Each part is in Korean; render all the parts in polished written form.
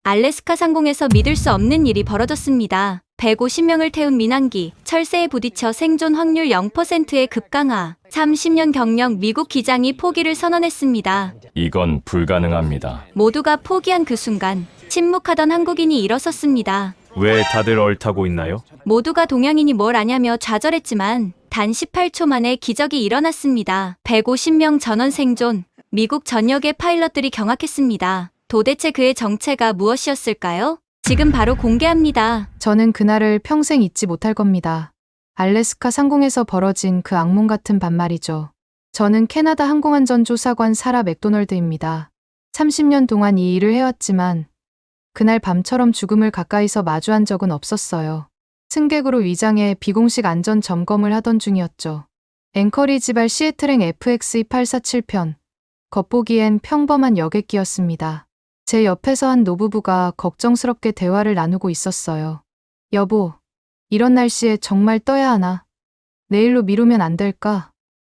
알래스카 상공에서 믿을 수 없는 일이 벌어졌습니다. 150명을 태운 민항기, 철새에 부딪혀 생존 확률 0%의 급강하. 30년 경력 미국 기장이 포기를 선언했습니다. 이건 불가능합니다. 모두가 포기한 그 순간 침묵하던 한국인이 일어섰습니다. 왜 다들 얼타고 있나요? 모두가 동양인이 뭘 아냐며 좌절했지만 단 18초 만에 기적이 일어났습니다. 150명 전원 생존. 미국 전역의 파일럿들이 경악했습니다. 도대체 그의 정체가 무엇이었을까요? 지금 바로 공개합니다. 저는 그날을 평생 잊지 못할 겁니다. 알래스카 상공에서 벌어진 그 악몽 같은 반말이죠. 저는 캐나다 항공안전조사관 사라 맥도널드입니다. 30년 동안 이 일을 해왔지만 그날 밤처럼 죽음을 가까이서 마주한 적은 없었어요. 승객으로 위장해 비공식 안전 점검을 하던 중이었죠. 앵커리지발 시애틀행 FX-847편. 겉보기엔 평범한 여객기였습니다. 제 옆에서 한 노부부가 걱정스럽게 대화를 나누고 있었어요. 여보, 이런 날씨에 정말 떠야 하나? 내일로 미루면 안 될까?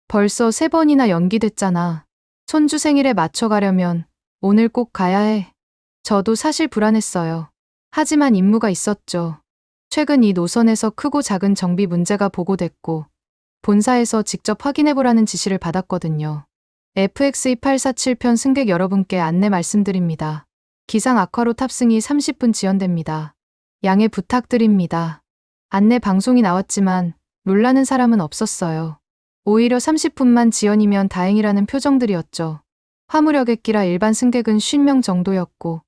벌써 3번이나 연기됐잖아. 손주 생일에 맞춰 가려면 오늘 꼭 가야 해. 저도 사실 불안했어요. 하지만 임무가 있었죠. 최근 이 노선에서 크고 작은 정비 문제가 보고됐고 본사에서 직접 확인해보라는 지시를 받았거든요. FX-2847편 승객 여러분께 안내 말씀드립니다. 기상 악화로 탑승이 30분 지연됩니다. 양해 부탁드립니다. 안내 방송이 나왔지만 놀라는 사람은 없었어요. 오히려 30분만 지연이면 다행이라는 표정들이었죠. 화물 여객기라 일반 승객은 50명 정도였고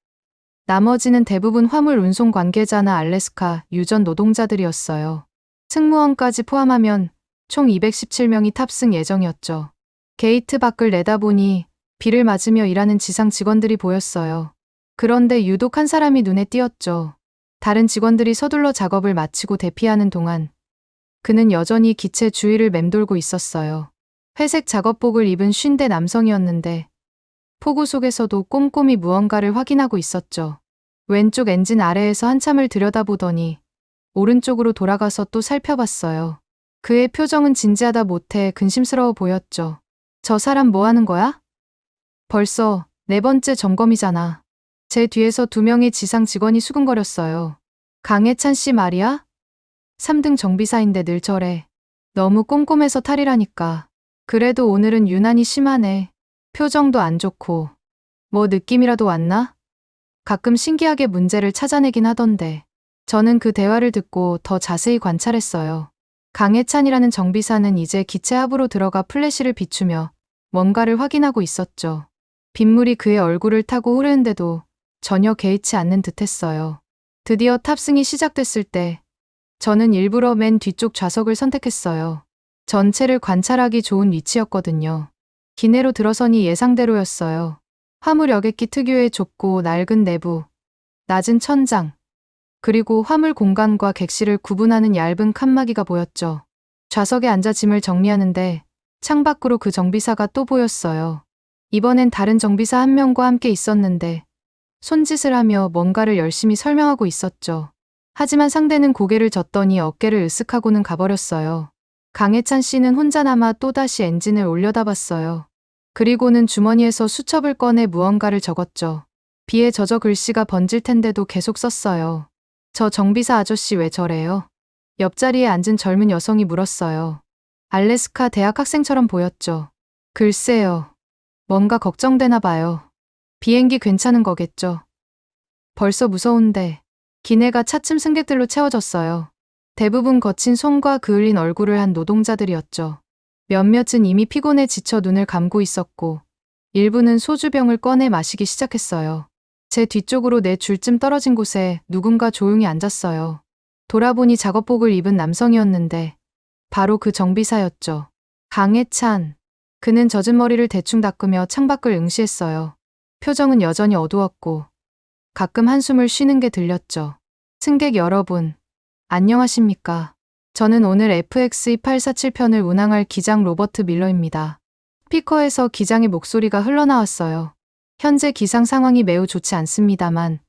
나머지는 대부분 화물 운송 관계자나 알래스카 유전 노동자들이었어요. 승무원까지 포함하면 총 217명이 탑승 예정이었죠. 게이트 밖을 내다보니 비를 맞으며 일하는 지상 직원들이 보였어요. 그런데 유독 한 사람이 눈에 띄었죠. 다른 직원들이 서둘러 작업을 마치고 대피하는 동안 그는 여전히 기체 주위를 맴돌고 있었어요. 회색 작업복을 입은 50대 남성이었는데 폭우 속에서도 꼼꼼히 무언가를 확인하고 있었죠. 왼쪽 엔진 아래에서 한참을 들여다보더니 오른쪽으로 돌아가서 또 살펴봤어요. 그의 표정은 진지하다 못해 근심스러워 보였죠. 저 사람 뭐 하는 거야? 벌써 4번째 점검이잖아. 제 뒤에서 2명의 지상 직원이 수근거렸어요. 강혜찬 씨 말이야? 3등 정비사인데 늘 저래. 너무 꼼꼼해서 탈이라니까. 그래도 오늘은 유난히 심하네. 표정도 안 좋고. 뭐 느낌이라도 왔나? 가끔 신기하게 문제를 찾아내긴 하던데. 저는 그 대화를 듣고 더 자세히 관찰했어요. 강혜찬이라는 정비사는 이제 기체 하부로 들어가 플래시를 비추며 뭔가를 확인하고 있었죠. 빗물이 그의 얼굴을 타고 흐르는데도 전혀 개의치 않는 듯했어요. 드디어 탑승이 시작됐을 때 저는 일부러 맨 뒤쪽 좌석을 선택했어요. 전체를 관찰하기 좋은 위치였거든요. 기내로 들어서니 예상대로였어요. 화물 여객기 특유의 좁고 낡은 내부, 낮은 천장, 그리고 화물 공간과 객실을 구분하는 얇은 칸막이가 보였죠. 좌석에 앉아 짐을 정리하는데 창밖으로 그 정비사가 또 보였어요. 이번엔 다른 정비사 한 명과 함께 있었는데 손짓을 하며 뭔가를 열심히 설명하고 있었죠. 하지만 상대는 고개를 젓더니 어깨를 으쓱하고는 가버렸어요. 강혜찬 씨는 혼자 남아 또다시 엔진을 올려다봤어요. 그리고는 주머니에서 수첩을 꺼내 무언가를 적었죠. 비에 젖어 글씨가 번질 텐데도 계속 썼어요. 저 정비사 아저씨 왜 저래요? 옆자리에 앉은 젊은 여성이 물었어요. 알래스카 대학 학생처럼 보였죠. 글쎄요. 뭔가 걱정되나 봐요. 비행기 괜찮은 거겠죠. 벌써 무서운데. 기내가 차츰 승객들로 채워졌어요. 대부분 거친 손과 그을린 얼굴을 한 노동자들이었죠. 몇몇은 이미 피곤해 지쳐 눈을 감고 있었고 일부는 소주병을 꺼내 마시기 시작했어요. 제 뒤쪽으로 4줄쯤 떨어진 곳에 누군가 조용히 앉았어요. 돌아보니 작업복을 입은 남성이었는데 바로 그 정비사였죠. 강혜찬. 그는 젖은 머리를 대충 닦으며 창밖을 응시했어요. 표정은 여전히 어두웠고 가끔 한숨을 쉬는 게 들렸죠. 승객 여러분, 안녕하십니까? 저는 오늘 FX-2847편을 운항할 기장 로버트 밀러입니다. 스피커에서 기장의 목소리가 흘러나왔어요. 현재 기상 상황이 매우 좋지 않습니다만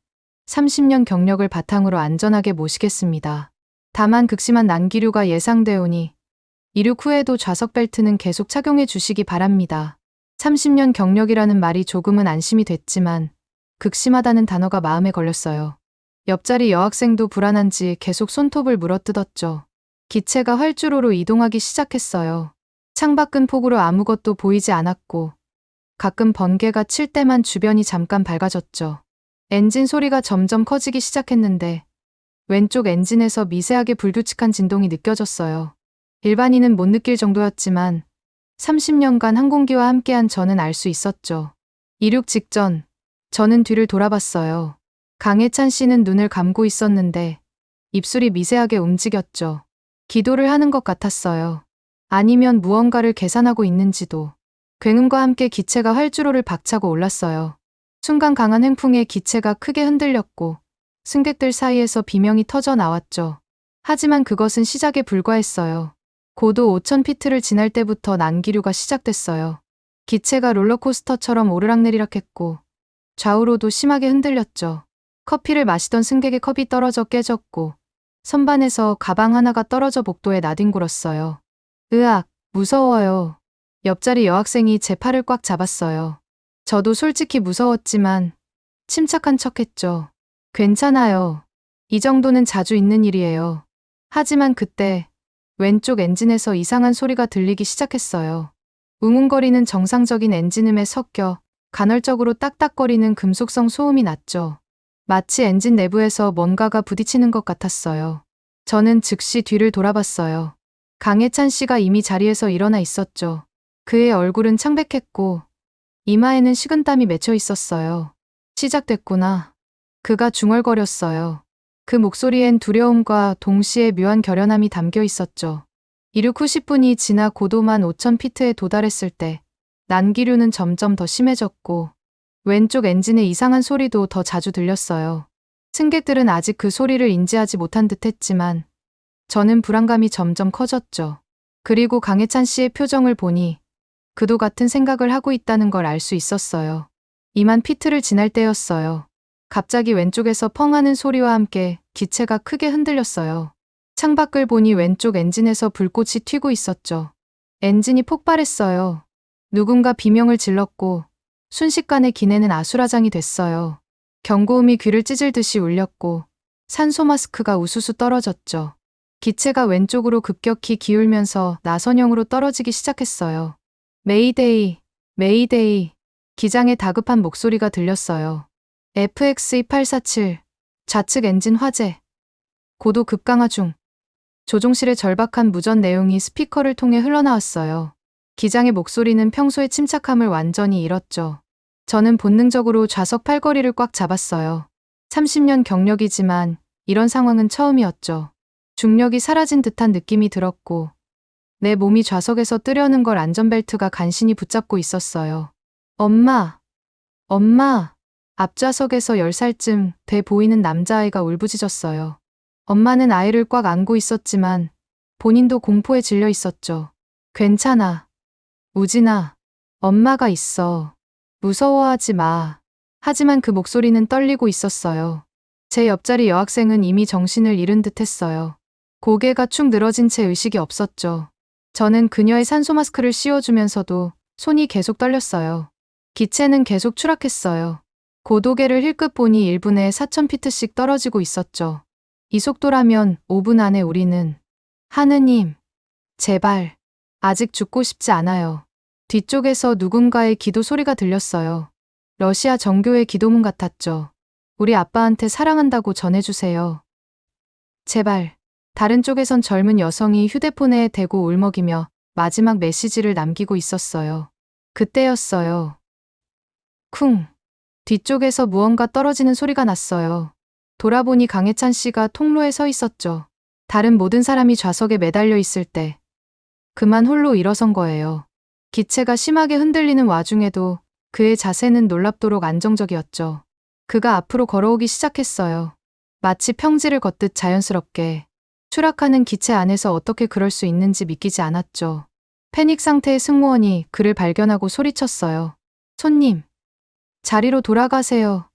30년 경력을 바탕으로 안전하게 모시겠습니다. 다만 극심한 난기류가 예상되오니 이륙 후에도 좌석 벨트는 계속 착용해 주시기 바랍니다. 30년 경력이라는 말이 조금은 안심이 됐지만 극심하다는 단어가 마음에 걸렸어요. 옆자리 여학생도 불안한지 계속 손톱을 물어뜯었죠. 기체가 활주로로 이동하기 시작했어요. 창밖은 폭우로 아무것도 보이지 않았고 가끔 번개가 칠 때만 주변이 잠깐 밝아졌죠. 엔진 소리가 점점 커지기 시작했는데 왼쪽 엔진에서 미세하게 불규칙한 진동이 느껴졌어요. 일반인은 못 느낄 정도였지만 30년간 항공기와 함께한 저는 알 수 있었죠. 이륙 직전 저는 뒤를 돌아봤어요. 강혜찬 씨는 눈을 감고 있었는데 입술이 미세하게 움직였죠. 기도를 하는 것 같았어요. 아니면 무언가를 계산하고 있는지도. 굉음과 함께 기체가 활주로를 박차고 올랐어요. 순간 강한 횡풍에 기체가 크게 흔들렸고 승객들 사이에서 비명이 터져 나왔죠. 하지만 그것은 시작에 불과했어요. 고도 5,000피트를 지날 때부터 난기류가 시작됐어요. 기체가 롤러코스터처럼 오르락내리락했고 좌우로도 심하게 흔들렸죠. 커피를 마시던 승객의 컵이 떨어져 깨졌고 선반에서 가방 하나가 떨어져 복도에 나뒹굴었어요. 으악, 무서워요. 옆자리 여학생이 제 팔을 꽉 잡았어요. 저도 솔직히 무서웠지만 침착한 척했죠. 괜찮아요. 이 정도는 자주 있는 일이에요. 하지만 그때 왼쪽 엔진에서 이상한 소리가 들리기 시작했어요. 웅웅거리는 정상적인 엔진음에 섞여 간헐적으로 딱딱거리는 금속성 소음이 났죠. 마치 엔진 내부에서 뭔가가 부딪히는 것 같았어요. 저는 즉시 뒤를 돌아봤어요. 강혜찬 씨가 이미 자리에서 일어나 있었죠. 그의 얼굴은 창백했고 이마에는 식은땀이 맺혀 있었어요. 시작됐구나. 그가 중얼거렸어요. 그 목소리엔 두려움과 동시에 묘한 결연함이 담겨 있었죠. 이륙 후 10분이 지나 고도만 5,000피트에 도달했을 때 난기류는 점점 더 심해졌고 왼쪽 엔진의 이상한 소리도 더 자주 들렸어요. 승객들은 아직 그 소리를 인지하지 못한 듯 했지만 저는 불안감이 점점 커졌죠. 그리고 강혜찬 씨의 표정을 보니 그도 같은 생각을 하고 있다는 걸 알 수 있었어요. 2만 피트를 지날 때였어요. 갑자기 왼쪽에서 펑 하는 소리와 함께 기체가 크게 흔들렸어요. 창밖을 보니 왼쪽 엔진에서 불꽃이 튀고 있었죠. 엔진이 폭발했어요. 누군가 비명을 질렀고 순식간에 기내는 아수라장이 됐어요. 경고음이 귀를 찢을 듯이 울렸고 산소 마스크가 우수수 떨어졌죠. 기체가 왼쪽으로 급격히 기울면서 나선형으로 떨어지기 시작했어요. 메이데이, 메이데이. 기장의 다급한 목소리가 들렸어요. FX2847, 좌측 엔진 화재. 고도 급강하 중. 조종실의 절박한 무전 내용이 스피커를 통해 흘러나왔어요. 기장의 목소리는 평소의 침착함을 완전히 잃었죠. 저는 본능적으로 좌석 팔걸이를 꽉 잡았어요. 30년 경력이지만 이런 상황은 처음이었죠. 중력이 사라진 듯한 느낌이 들었고 내 몸이 좌석에서 뜨려는 걸 안전벨트가 간신히 붙잡고 있었어요. 엄마, 엄마. 앞좌석에서 10살쯤 돼 보이는 남자아이가 울부짖었어요. 엄마는 아이를 꽉 안고 있었지만 본인도 공포에 질려 있었죠. 괜찮아. 우진아, 엄마가 있어. 무서워하지 마. 하지만 그 목소리는 떨리고 있었어요. 제 옆자리 여학생은 이미 정신을 잃은 듯 했어요. 고개가 축 늘어진 채 의식이 없었죠. 저는 그녀의 산소 마스크를 씌워주면서도 손이 계속 떨렸어요. 기체는 계속 추락했어요. 고도계를 힐끗 보니 1분에 4,000피트씩 떨어지고 있었죠. 이 속도라면 5분 안에 우리는 하느님, 제발, 아직 죽고 싶지 않아요. 뒤쪽에서 누군가의 기도 소리가 들렸어요. 러시아 정교의 기도문 같았죠. 우리 아빠한테 사랑한다고 전해주세요. 제발. 다른 쪽에선 젊은 여성이 휴대폰에 대고 울먹이며 마지막 메시지를 남기고 있었어요. 그때였어요. 쿵. 뒤쪽에서 무언가 떨어지는 소리가 났어요. 돌아보니 강혜찬 씨가 통로에 서 있었죠. 다른 모든 사람이 좌석에 매달려 있을 때 그만 홀로 일어선 거예요. 기체가 심하게 흔들리는 와중에도 그의 자세는 놀랍도록 안정적이었죠. 그가 앞으로 걸어오기 시작했어요. 마치 평지를 걷듯 자연스럽게. 추락하는 기체 안에서 어떻게 그럴 수 있는지 믿기지 않았죠. 패닉 상태의 승무원이 그를 발견하고 소리쳤어요. 손님, 자리로 돌아가세요.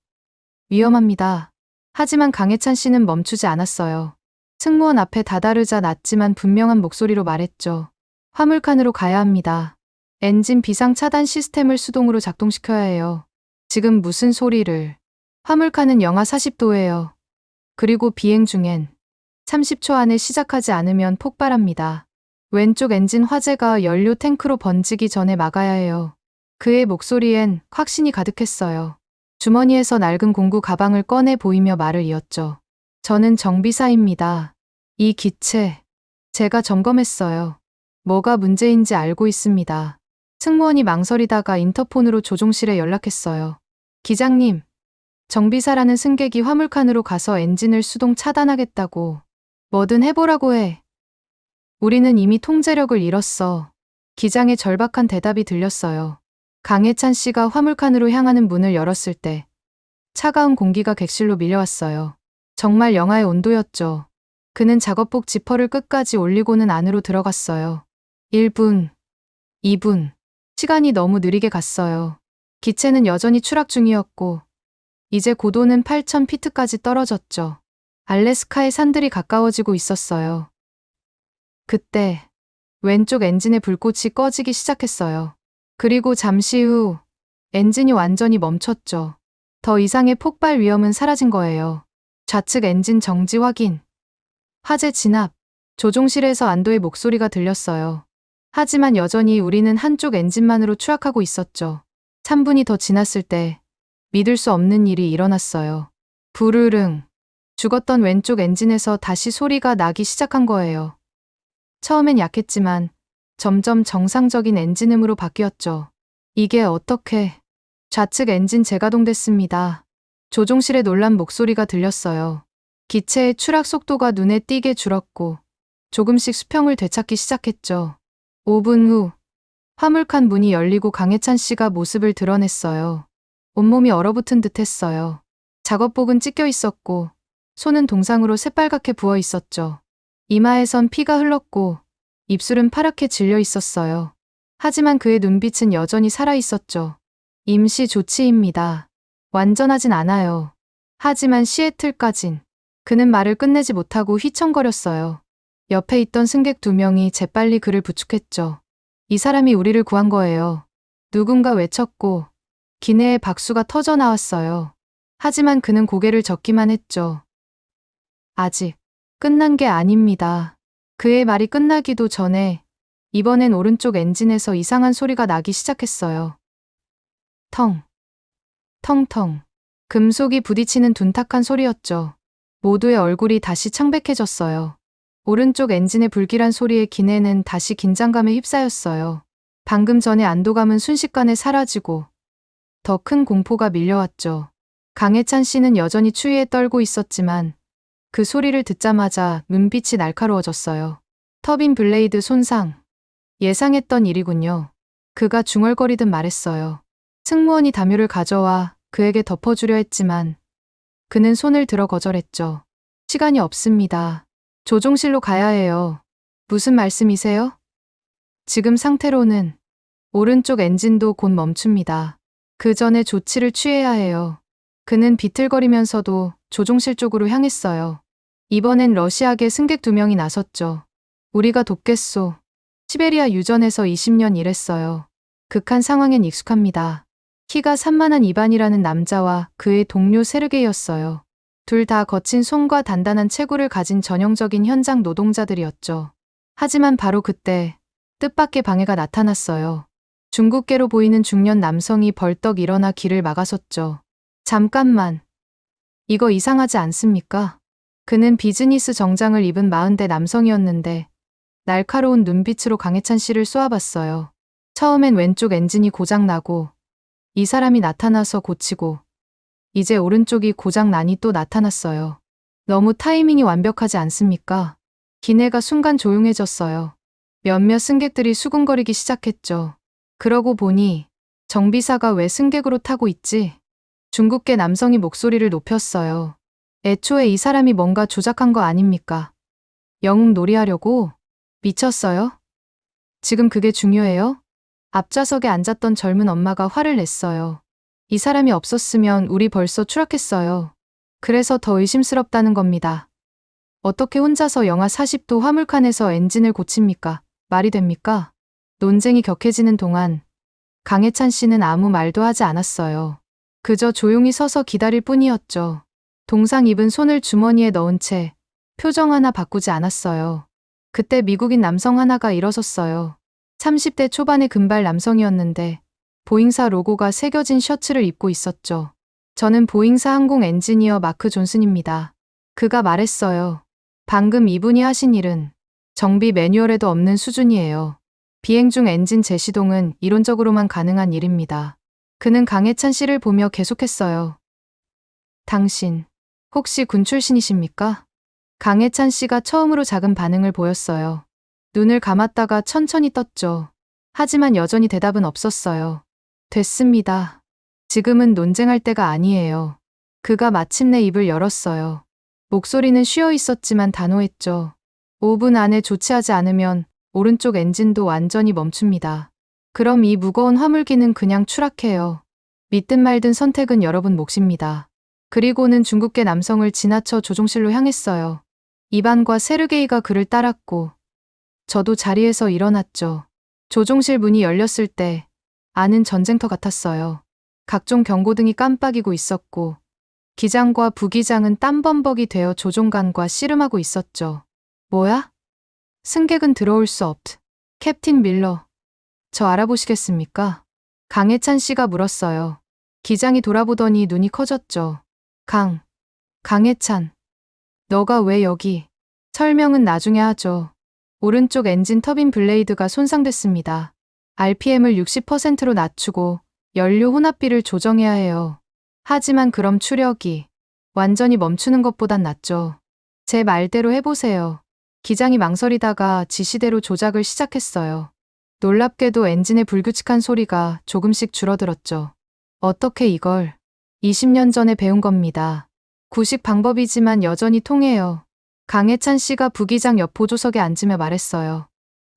위험합니다. 하지만 강혜찬 씨는 멈추지 않았어요. 승무원 앞에 다다르자 낮지만 분명한 목소리로 말했죠. 화물칸으로 가야 합니다. 엔진 비상 차단 시스템을 수동으로 작동시켜야 해요. 지금 무슨 소리를. 화물칸은 영하 40도예요. 그리고 비행 중엔 30초 안에 시작하지 않으면 폭발합니다. 왼쪽 엔진 화재가 연료 탱크로 번지기 전에 막아야 해요. 그의 목소리엔 확신이 가득했어요. 주머니에서 낡은 공구 가방을 꺼내 보이며 말을 이었죠. 저는 정비사입니다. 이 기체, 제가 점검했어요. 뭐가 문제인지 알고 있습니다. 승무원이 망설이다가 인터폰으로 조종실에 연락했어요. 기장님, 정비사라는 승객이 화물칸으로 가서 엔진을 수동 차단하겠다고. 뭐든 해보라고 해. 우리는 이미 통제력을 잃었어. 기장의 절박한 대답이 들렸어요. 강혜찬 씨가 화물칸으로 향하는 문을 열었을 때 차가운 공기가 객실로 밀려왔어요. 정말 영하의 온도였죠. 그는 작업복 지퍼를 끝까지 올리고는 안으로 들어갔어요. 1분, 2분. 시간이 너무 느리게 갔어요. 기체는 여전히 추락 중이었고 이제 고도는 8,000피트까지 떨어졌죠. 알래스카의 산들이 가까워지고 있었어요. 그때 왼쪽 엔진의 불꽃이 꺼지기 시작했어요. 그리고 잠시 후 엔진이 완전히 멈췄죠. 더 이상의 폭발 위험은 사라진 거예요. 좌측 엔진 정지 확인. 화재 진압. 조종실에서 안도의 목소리가 들렸어요. 하지만 여전히 우리는 한쪽 엔진만으로 추락하고 있었죠. 3분이 더 지났을 때 믿을 수 없는 일이 일어났어요. 부르릉. 죽었던 왼쪽 엔진에서 다시 소리가 나기 시작한 거예요. 처음엔 약했지만 점점 정상적인 엔진음으로 바뀌었죠. 이게 어떻게? 좌측 엔진 재가동됐습니다. 조종실에 놀란 목소리가 들렸어요. 기체의 추락 속도가 눈에 띄게 줄었고 조금씩 수평을 되찾기 시작했죠. 5분 후 화물칸 문이 열리고 강혜찬 씨가 모습을 드러냈어요. 온몸이 얼어붙은 듯 했어요. 작업복은 찢겨 있었고 손은 동상으로 새빨갛게 부어 있었죠. 이마에선 피가 흘렀고 입술은 파랗게 질려 있었어요. 하지만 그의 눈빛은 여전히 살아 있었죠. 임시 조치입니다. 완전하진 않아요. 하지만 시애틀까진. 그는 말을 끝내지 못하고 휘청거렸어요. 옆에 있던 승객 2명이 재빨리 그를 부축했죠. 이 사람이 우리를 구한 거예요. 누군가 외쳤고 기내에 박수가 터져 나왔어요. 하지만 그는 고개를 젓기만 했죠. 아직 끝난 게 아닙니다. 그의 말이 끝나기도 전에 이번엔 오른쪽 엔진에서 이상한 소리가 나기 시작했어요. 텅, 텅텅. 금속이 부딪히는 둔탁한 소리였죠. 모두의 얼굴이 다시 창백해졌어요. 오른쪽 엔진의 불길한 소리에 기내는 다시 긴장감에 휩싸였어요. 방금 전의 안도감은 순식간에 사라지고 더 큰 공포가 밀려왔죠. 강혜찬 씨는 여전히 추위에 떨고 있었지만 그 소리를 듣자마자 눈빛이 날카로워졌어요. 터빈 블레이드 손상. 예상했던 일이군요. 그가 중얼거리듯 말했어요. 승무원이 담요를 가져와 그에게 덮어주려 했지만 그는 손을 들어 거절했죠. 시간이 없습니다. 조종실로 가야 해요. 무슨 말씀이세요? 지금 상태로는 오른쪽 엔진도 곧 멈춥니다. 그 전에 조치를 취해야 해요. 그는 비틀거리면서도 조종실 쪽으로 향했어요. 이번엔 러시아계 승객 2명이 나섰죠. 우리가 돕겠소. 시베리아 유전에서 20년 일했어요. 극한 상황엔 익숙합니다. 키가 산만한 이반이라는 남자와 그의 동료 세르게이였어요. 둘 다 거친 손과 단단한 체구를 가진 전형적인 현장 노동자들이었죠. 하지만 바로 그때 뜻밖의 방해가 나타났어요. 중국계로 보이는 중년 남성이 벌떡 일어나 길을 막아섰죠. 잠깐만. 이거 이상하지 않습니까? 그는 비즈니스 정장을 입은 40대 남성이었는데 날카로운 눈빛으로 강혜찬 씨를 쏘아봤어요. 처음엔 왼쪽 엔진이 고장나고 이 사람이 나타나서 고치고 이제 오른쪽이 고장나니 또 나타났어요. 너무 타이밍이 완벽하지 않습니까? 기내가 순간 조용해졌어요. 몇몇 승객들이 수군거리기 시작했죠. 그러고 보니 정비사가 왜 승객으로 타고 있지? 중국계 남성이 목소리를 높였어요. 애초에 이 사람이 뭔가 조작한 거 아닙니까? 영웅 놀이하려고? 미쳤어요? 지금 그게 중요해요? 앞좌석에 앉았던 젊은 엄마가 화를 냈어요. 이 사람이 없었으면 우리 벌써 추락했어요. 그래서 더 의심스럽다는 겁니다. 어떻게 혼자서 영하 40도 화물칸에서 엔진을 고칩니까? 말이 됩니까? 논쟁이 격해지는 동안 강혜찬 씨는 아무 말도 하지 않았어요. 그저 조용히 서서 기다릴 뿐이었죠. 동상 입은 손을 주머니에 넣은 채 표정 하나 바꾸지 않았어요. 그때 미국인 남성 하나가 일어섰어요. 30대 초반의 금발 남성이었는데 보잉사 로고가 새겨진 셔츠를 입고 있었죠. 저는 보잉사 항공 엔지니어 마크 존슨입니다. 그가 말했어요. 방금 이분이 하신 일은 정비 매뉴얼에도 없는 수준이에요. 비행 중 엔진 재시동은 이론적으로만 가능한 일입니다. 그는 강해찬 씨를 보며 계속했어요. 당신, 혹시 군 출신이십니까? 강해찬 씨가 처음으로 작은 반응을 보였어요. 눈을 감았다가 천천히 떴죠. 하지만 여전히 대답은 없었어요. 됐습니다. 지금은 논쟁할 때가 아니에요. 그가 마침내 입을 열었어요. 목소리는 쉬어 있었지만 단호했죠. 5분 안에 조치하지 않으면 오른쪽 엔진도 완전히 멈춥니다. 그럼 이 무거운 화물기는 그냥 추락해요. 믿든 말든 선택은 여러분 몫입니다. 그리고는 중국계 남성을 지나쳐 조종실로 향했어요. 이반과 세르게이가 그를 따랐고 저도 자리에서 일어났죠. 조종실 문이 열렸을 때 안은 전쟁터 같았어요. 각종 경고등이 깜빡이고 있었고 기장과 부기장은 땀범벅이 되어 조종관과 씨름하고 있었죠. 뭐야? 승객은 들어올 수 없. 캡틴 밀러. 저 알아보시겠습니까? 강해찬 씨가 물었어요. 기장이 돌아보더니 눈이 커졌죠. 강해찬. 너가 왜 여기? 설명은 나중에 하죠. 오른쪽 엔진 터빈 블레이드가 손상됐습니다. RPM을 60%로 낮추고 연료 혼합비를 조정해야 해요. 하지만 그럼 추력이 완전히 멈추는 것보단 낫죠. 제 말대로 해보세요. 기장이 망설이다가 지시대로 조작을 시작했어요. 놀랍게도 엔진의 불규칙한 소리가 조금씩 줄어들었죠. 어떻게 이걸 20년 전에 배운 겁니다. 구식 방법이지만 여전히 통해요. 강해찬 씨가 부기장 옆 보조석에 앉으며 말했어요.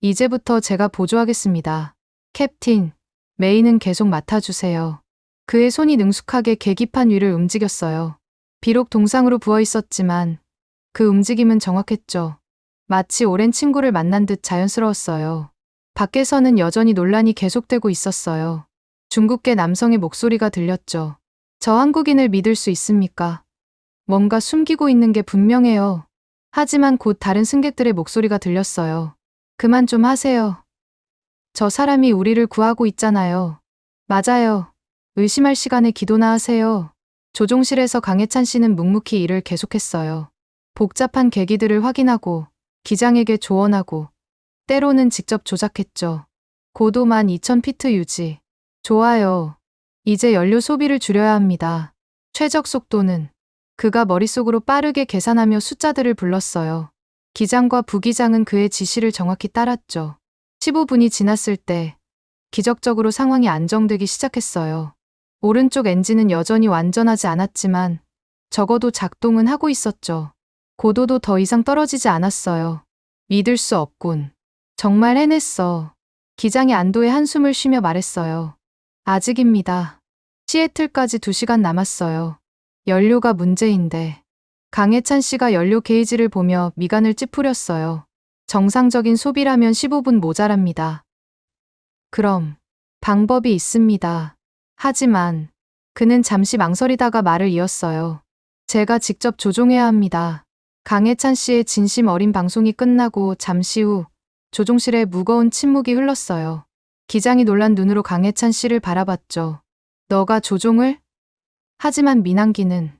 이제부터 제가 보조하겠습니다. 캡틴, 메인은 계속 맡아주세요. 그의 손이 능숙하게 계기판 위를 움직였어요. 비록 동상으로 부어 있었지만 그 움직임은 정확했죠. 마치 오랜 친구를 만난 듯 자연스러웠어요. 밖에서는 여전히 논란이 계속되고 있었어요. 중국계 남성의 목소리가 들렸죠. 저 한국인을 믿을 수 있습니까? 뭔가 숨기고 있는 게 분명해요. 하지만 곧 다른 승객들의 목소리가 들렸어요. 그만 좀 하세요. 저 사람이 우리를 구하고 있잖아요. 맞아요. 의심할 시간에 기도나 하세요. 조종실에서 강해찬 씨는 묵묵히 일을 계속했어요. 복잡한 계기들을 확인하고 기장에게 조언하고 때로는 직접 조작했죠. 고도만 2000피트 유지. 좋아요. 이제 연료 소비를 줄여야 합니다. 최적 속도는 그가 머릿속으로 빠르게 계산하며 숫자들을 불렀어요. 기장과 부기장은 그의 지시를 정확히 따랐죠. 15분이 지났을 때 기적적으로 상황이 안정되기 시작했어요. 오른쪽 엔진은 여전히 완전하지 않았지만 적어도 작동은 하고 있었죠. 고도도 더 이상 떨어지지 않았어요. 믿을 수 없군. 정말 해냈어. 기장이 안도의 한숨을 쉬며 말했어요. 아직입니다. 시애틀까지 2시간 남았어요. 연료가 문제인데. 강해찬 씨가 연료 게이지를 보며 미간을 찌푸렸어요. 정상적인 소비라면 15분 모자랍니다. 그럼 방법이 있습니다. 하지만 그는 잠시 망설이다가 말을 이었어요. 제가 직접 조종해야 합니다. 강해찬 씨의 진심 어린 방송이 끝나고 잠시 후 조종실에 무거운 침묵이 흘렀어요. 기장이 놀란 눈으로 강해찬 씨를 바라봤죠. 너가 조종을? 하지만 민항기는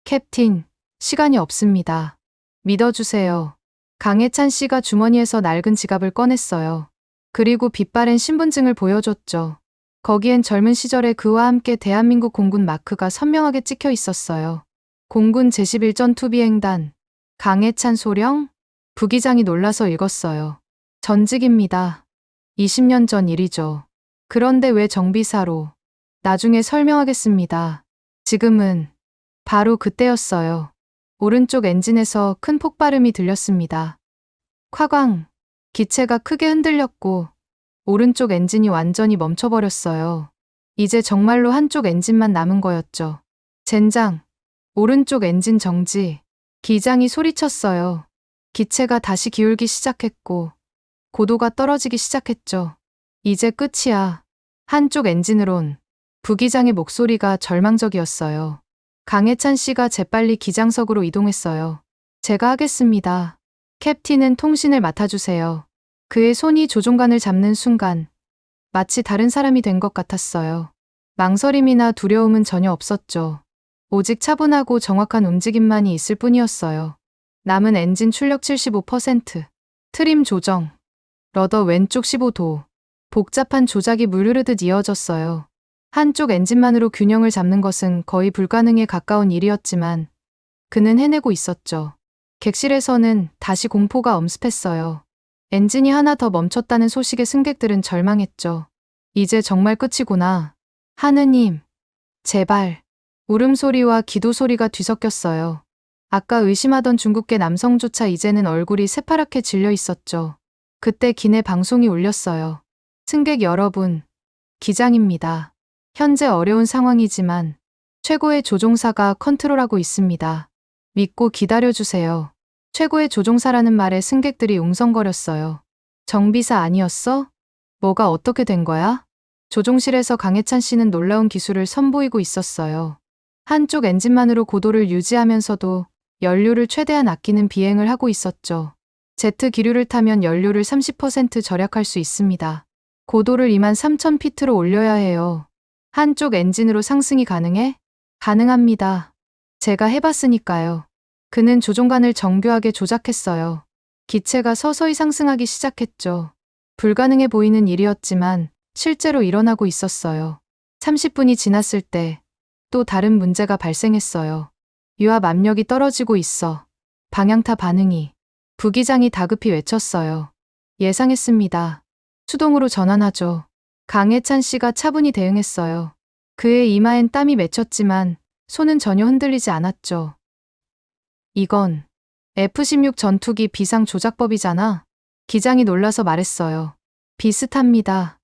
캡틴, 시간이 없습니다. 믿어주세요. 강해찬 씨가 주머니에서 낡은 지갑을 꺼냈어요. 그리고 빛바랜 신분증을 보여줬죠. 거기엔 젊은 시절에 그와 함께 대한민국 공군 마크가 선명하게 찍혀 있었어요. 공군 제11전 투비행단, 강해찬 소령? 부기장이 놀라서 읽었어요. 전직입니다. 20년 전 일이죠. 그런데 왜 정비사로? 나중에 설명하겠습니다. 지금은 바로 그때였어요. 오른쪽 엔진에서 큰 폭발음이 들렸습니다. 콱광! 기체가 크게 흔들렸고 오른쪽 엔진이 완전히 멈춰버렸어요. 이제 정말로 한쪽 엔진만 남은 거였죠. 젠장! 오른쪽 엔진 정지. 기장이 소리쳤어요. 기체가 다시 기울기 시작했고 고도가 떨어지기 시작했죠. 이제 끝이야. 한쪽 엔진으론 부기장의 목소리가 절망적이었어요. 강해찬 씨가 재빨리 기장석으로 이동했어요. 제가 하겠습니다. 캡틴은 통신을 맡아주세요. 그의 손이 조종관을 잡는 순간 마치 다른 사람이 된 것 같았어요. 망설임이나 두려움은 전혀 없었죠. 오직 차분하고 정확한 움직임만이 있을 뿐이었어요. 남은 엔진 출력 75%, 트림 조정, 러더 왼쪽 15도, 복잡한 조작이 물 흐르듯 이어졌어요. 한쪽 엔진만으로 균형을 잡는 것은 거의 불가능에 가까운 일이었지만 그는 해내고 있었죠. 객실에서는 다시 공포가 엄습했어요. 엔진이 하나 더 멈췄다는 소식에 승객들은 절망했죠. 이제 정말 끝이구나. 하느님, 제발. 울음소리와 기도소리가 뒤섞였어요. 아까 의심하던 중국계 남성조차 이제는 얼굴이 새파랗게 질려 있었죠. 그때 기내 방송이 울렸어요. 승객 여러분, 기장입니다. 현재 어려운 상황이지만 최고의 조종사가 컨트롤하고 있습니다. 믿고 기다려주세요. 최고의 조종사라는 말에 승객들이 웅성거렸어요. 정비사 아니었어? 뭐가 어떻게 된 거야? 조종실에서 강해찬 씨는 놀라운 기술을 선보이고 있었어요. 한쪽 엔진만으로 고도를 유지하면서도 연료를 최대한 아끼는 비행을 하고 있었죠. 제트 기류를 타면 연료를 30% 절약할 수 있습니다. 고도를 23,000피트로 올려야 해요. 한쪽 엔진으로 상승이 가능해? 가능합니다. 제가 해봤으니까요. 그는 조종관을 정교하게 조작했어요. 기체가 서서히 상승하기 시작했죠. 불가능해 보이는 일이었지만 실제로 일어나고 있었어요. 30분이 지났을 때 또 다른 문제가 발생했어요. 유압 압력이 떨어지고 있어. 방향타 반응이. 부기장이 다급히 외쳤어요. 예상했습니다. 수동으로 전환하죠. 강해찬 씨가 차분히 대응했어요. 그의 이마엔 땀이 맺혔지만 손은 전혀 흔들리지 않았죠. 이건 F-16 전투기 비상 조작법이잖아. 기장이 놀라서 말했어요. 비슷합니다.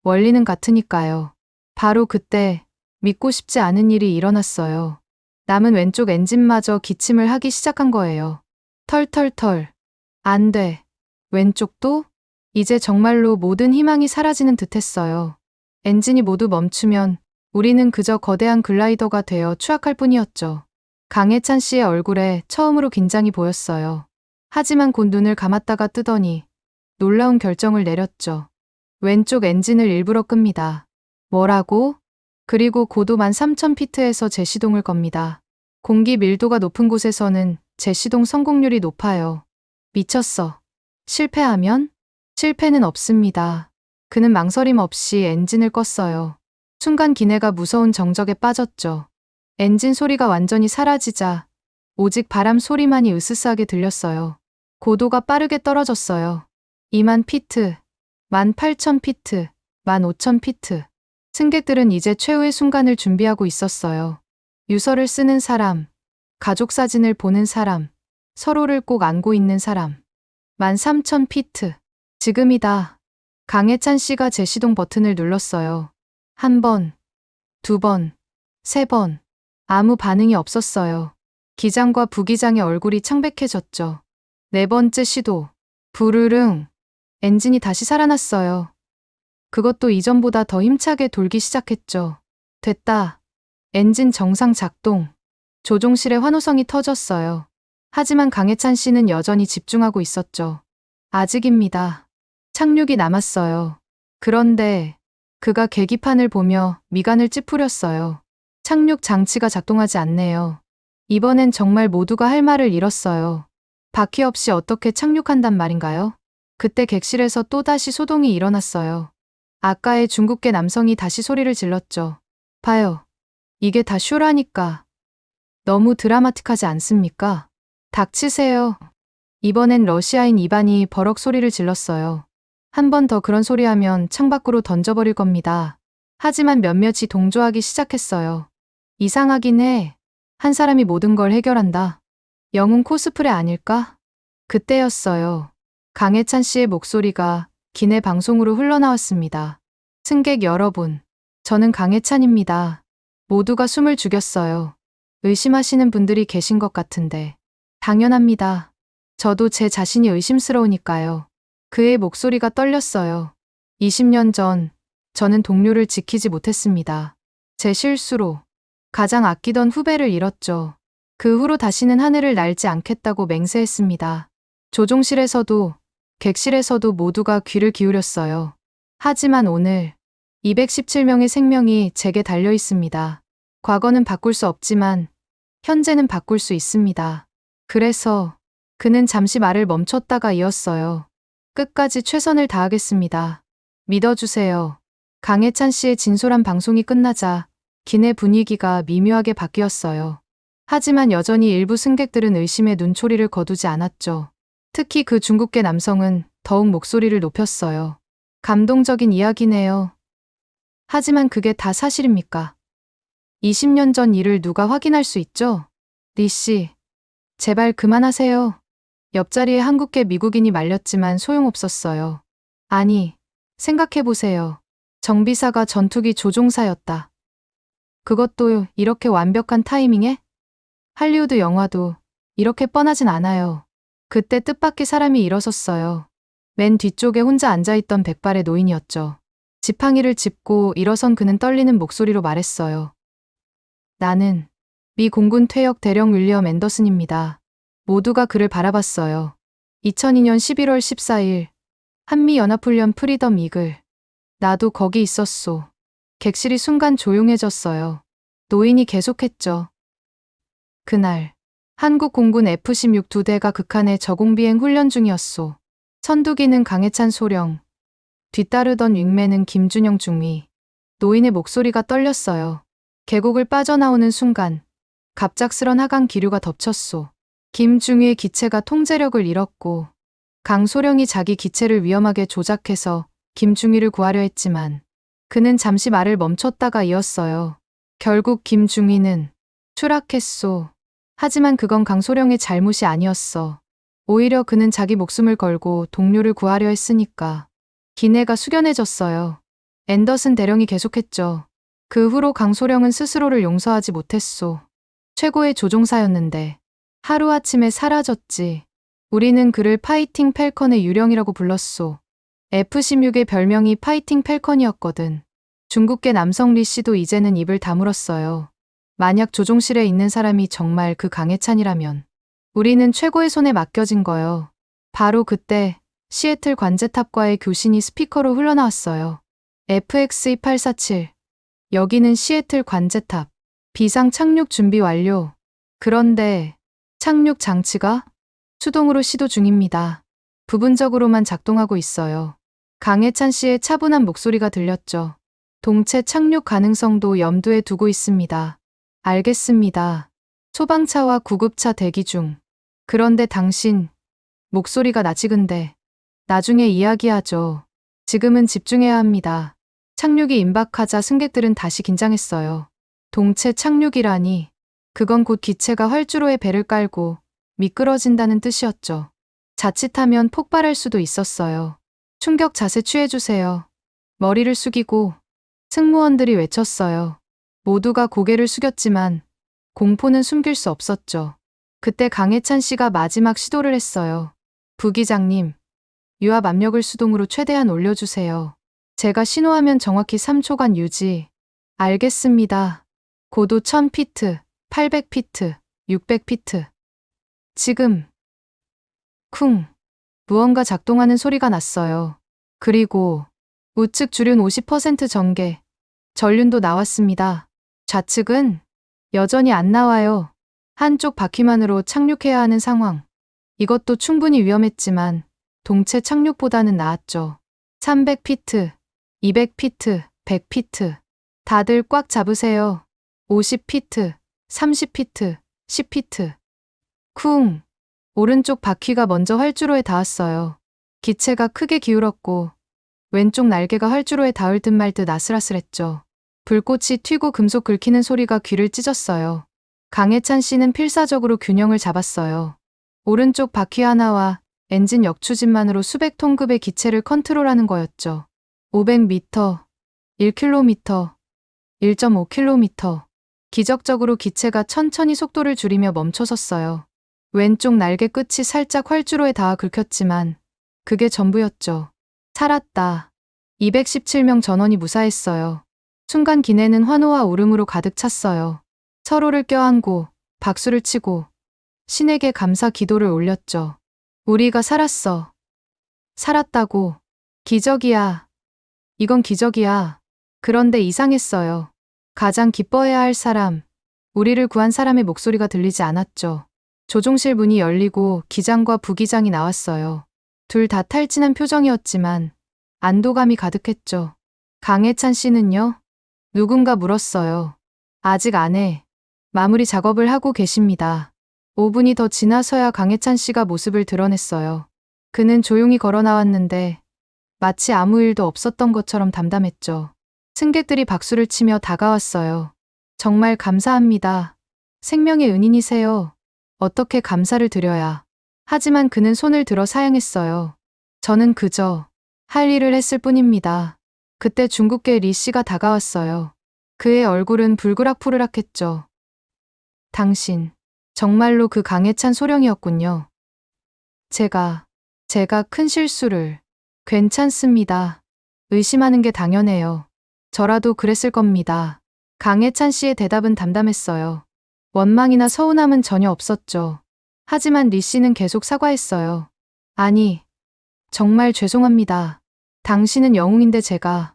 원리는 같으니까요. 바로 그때 믿고 싶지 않은 일이 일어났어요. 남은 왼쪽 엔진마저 기침을 하기 시작한 거예요. 털털털. 안 돼. 왼쪽도? 이제 정말로 모든 희망이 사라지는 듯했어요. 엔진이 모두 멈추면 우리는 그저 거대한 글라이더가 되어 추락할 뿐이었죠. 강해찬 씨의 얼굴에 처음으로 긴장이 보였어요. 하지만 곧 눈을 감았다가 뜨더니 놀라운 결정을 내렸죠. 왼쪽 엔진을 일부러 끕니다. 뭐라고? 그리고 고도 13,000피트에서 재시동을 겁니다. 공기 밀도가 높은 곳에서는 재시동 성공률이 높아요. 미쳤어. 실패하면? 실패는 없습니다. 그는 망설임 없이 엔진을 껐어요. 순간 기내가 무서운 정적에 빠졌죠. 엔진 소리가 완전히 사라지자 오직 바람 소리만이 으스스하게 들렸어요. 고도가 빠르게 떨어졌어요. 20,000피트, 18,000피트, 15,000피트. 승객들은 이제 최후의 순간을 준비하고 있었어요. 유서를 쓰는 사람, 가족 사진을 보는 사람, 서로를 꼭 안고 있는 사람. 13,000피트. 지금이다. 강해찬 씨가 재시동 버튼을 눌렀어요. 한 번, 두 번, 세 번. 아무 반응이 없었어요. 기장과 부기장의 얼굴이 창백해졌죠. 네 번째 시도. 부르릉. 엔진이 다시 살아났어요. 그것도 이전보다 더 힘차게 돌기 시작했죠. 됐다. 엔진 정상 작동. 조종실의 환호성이 터졌어요. 하지만 강해찬 씨는 여전히 집중하고 있었죠. 아직입니다. 착륙이 남았어요. 그런데 그가 계기판을 보며 미간을 찌푸렸어요. 착륙 장치가 작동하지 않네요. 이번엔 정말 모두가 할 말을 잃었어요. 바퀴 없이 어떻게 착륙한단 말인가요? 그때 객실에서 또다시 소동이 일어났어요. 아까의 중국계 남성이 다시 소리를 질렀죠. 봐요. 이게 다 쇼라니까. 너무 드라마틱하지 않습니까? 닥치세요. 이번엔 러시아인 이반이 버럭 소리를 질렀어요. 한 번 더 그런 소리 하면 창밖으로 던져버릴 겁니다. 하지만 몇몇이 동조하기 시작했어요. 이상하긴 해. 한 사람이 모든 걸 해결한다. 영웅 코스프레 아닐까? 그때였어요. 강해찬 씨의 목소리가 기내 방송으로 흘러나왔습니다. 승객 여러분, 저는 강해찬입니다. 모두가 숨을 죽였어요. 의심하시는 분들이 계신 것 같은데. 당연합니다. 저도 제 자신이 의심스러우니까요. 그의 목소리가 떨렸어요. 20년 전, 저는 동료를 지키지 못했습니다. 제 실수로 가장 아끼던 후배를 잃었죠. 그 후로 다시는 하늘을 날지 않겠다고 맹세했습니다. 조종실에서도 객실에서도 모두가 귀를 기울였어요. 하지만 오늘 217명의 생명이 제게 달려 있습니다. 과거는 바꿀 수 없지만 현재는 바꿀 수 있습니다. 그래서 그는 잠시 말을 멈췄다가 이었어요. 끝까지 최선을 다하겠습니다. 믿어주세요. 강해찬 씨의 진솔한 방송이 끝나자 기내 분위기가 미묘하게 바뀌었어요. 하지만 여전히 일부 승객들은 의심의 눈초리를 거두지 않았죠. 특히 그 중국계 남성은 더욱 목소리를 높였어요. 감동적인 이야기네요. 하지만 그게 다 사실입니까? 20년 전 일을 누가 확인할 수 있죠? 리 씨, 제발 그만하세요. 옆자리에 한국계 미국인이 말렸지만 소용없었어요. 아니, 생각해보세요. 정비사가 전투기 조종사였다. 그것도 이렇게 완벽한 타이밍에? 할리우드 영화도 이렇게 뻔하진 않아요. 그때 뜻밖의 사람이 일어섰어요. 맨 뒤쪽에 혼자 앉아있던 백발의 노인이었죠. 지팡이를 짚고 일어선 그는 떨리는 목소리로 말했어요. 나는 미 공군 퇴역 대령 윌리엄 앤더슨입니다. 모두가 그를 바라봤어요. 2002년 11월 14일 한미연합훈련 프리덤 이글. 나도 거기 있었소. 객실이 순간 조용해졌어요. 노인이 계속했죠. 그날 한국 공군 F-16 두 대가 극한의 저공비행 훈련 중이었소. 선두기는 강해찬 소령, 뒤따르던 윙맨은 김준영 중위. 노인의 목소리가 떨렸어요. 계곡을 빠져나오는 순간 갑작스런 하강 기류가 덮쳤소. 김중위의 기체가 통제력을 잃었고 강소령이 자기 기체를 위험하게 조작해서 김중위를 구하려 했지만 그는 잠시 말을 멈췄다가 이었어요. 결국 김중위는 추락했소. 하지만 그건 강소령의 잘못이 아니었어. 오히려 그는 자기 목숨을 걸고 동료를 구하려 했으니까. 기내가 숙연해졌어요. 앤더슨 대령이 계속했죠. 그 후로 강소령은 스스로를 용서하지 못했소. 최고의 조종사였는데 하루아침에 사라졌지. 우리는 그를 파이팅 펠컨의 유령이라고 불렀소. F-16의 별명이 파이팅 펠컨이었거든. 중국계 남성 리 씨도 이제는 입을 다물었어요. 만약 조종실에 있는 사람이 정말 그 강해찬이라면 우리는 최고의 손에 맡겨진 거요. 바로 그때 시애틀 관제탑과의 교신이 스피커로 흘러나왔어요. FX-2847. 여기는 시애틀 관제탑. 비상 착륙 준비 완료. 그런데 착륙 장치가 수동으로 시도 중입니다. 부분적으로만 작동하고 있어요. 강해찬 씨의 차분한 목소리가 들렸죠. 동체 착륙 가능성도 염두에 두고 있습니다. 알겠습니다. 소방차와 구급차 대기 중. 그런데 당신, 목소리가 낯익은데. 나중에 이야기하죠. 지금은 집중해야 합니다. 착륙이 임박하자 승객들은 다시 긴장했어요. 동체 착륙이라니. 그건 곧 기체가 활주로에 배를 깔고 미끄러진다는 뜻이었죠. 자칫하면 폭발할 수도 있었어요. 충격 자세 취해주세요. 머리를 숙이고 승무원들이 외쳤어요. 모두가 고개를 숙였지만 공포는 숨길 수 없었죠. 그때 강해찬 씨가 마지막 시도를 했어요. 부기장님, 유압 압력을 수동으로 최대한 올려주세요. 제가 신호하면 정확히 3초간 유지. 알겠습니다. 고도 1000피트, 800피트, 600피트. 지금. 쿵. 무언가 작동하는 소리가 났어요. 그리고 우측 주륜 50% 전개. 전륜도 나왔습니다. 좌측은 여전히 안 나와요. 한쪽 바퀴만으로 착륙해야 하는 상황. 이것도 충분히 위험했지만 동체 착륙보다는 나았죠. 300피트, 200피트, 100피트. 다들 꽉 잡으세요. 50피트, 30피트, 10피트. 쿵. 오른쪽 바퀴가 먼저 활주로에 닿았어요. 기체가 크게 기울었고 왼쪽 날개가 활주로에 닿을 듯 말 듯 아슬아슬했죠. 불꽃이 튀고 금속 긁히는 소리가 귀를 찢었어요. 강해찬 씨는 필사적으로 균형을 잡았어요. 오른쪽 바퀴 하나와 엔진 역추진만으로 수백 톤급의 기체를 컨트롤하는 거였죠. 500m, 1km, 1.5km. 기적적으로 기체가 천천히 속도를 줄이며 멈춰섰어요. 왼쪽 날개 끝이 살짝 활주로에 닿아 긁혔지만 그게 전부였죠. 살았다. 217명 전원이 무사했어요. 순간 기내는 환호와 울음으로 가득 찼어요. 서로를 껴안고 박수를 치고 신에게 감사 기도를 올렸죠. 우리가 살았어. 살았다고. 기적이야. 이건 기적이야. 그런데 이상했어요. 가장 기뻐해야 할 사람, 우리를 구한 사람의 목소리가 들리지 않았죠. 조종실 문이 열리고 기장과 부기장이 나왔어요. 둘 다 탈진한 표정이었지만 안도감이 가득했죠. 강해찬 씨는요? 누군가 물었어요. 아직 안 해. 마무리 작업을 하고 계십니다. 5분이 더 지나서야 강해찬 씨가 모습을 드러냈어요. 그는 조용히 걸어 나왔는데 마치 아무 일도 없었던 것처럼 담담했죠. 승객들이 박수를 치며 다가왔어요. 정말 감사합니다. 생명의 은인이세요. 어떻게 감사를 드려야. 하지만 그는 손을 들어 사양했어요. 저는 그저 할 일을 했을 뿐입니다. 그때 중국계 리 씨가 다가왔어요. 그의 얼굴은 불그락푸르락했죠. 당신, 정말로 그 강해찬 소령이었군요. 제가 큰 실수를. 괜찮습니다. 의심하는 게 당연해요. 저라도 그랬을 겁니다. 강해찬 씨의 대답은 담담했어요. 원망이나 서운함은 전혀 없었죠. 하지만 리 씨는 계속 사과했어요. 아니, 정말 죄송합니다. 당신은 영웅인데 제가.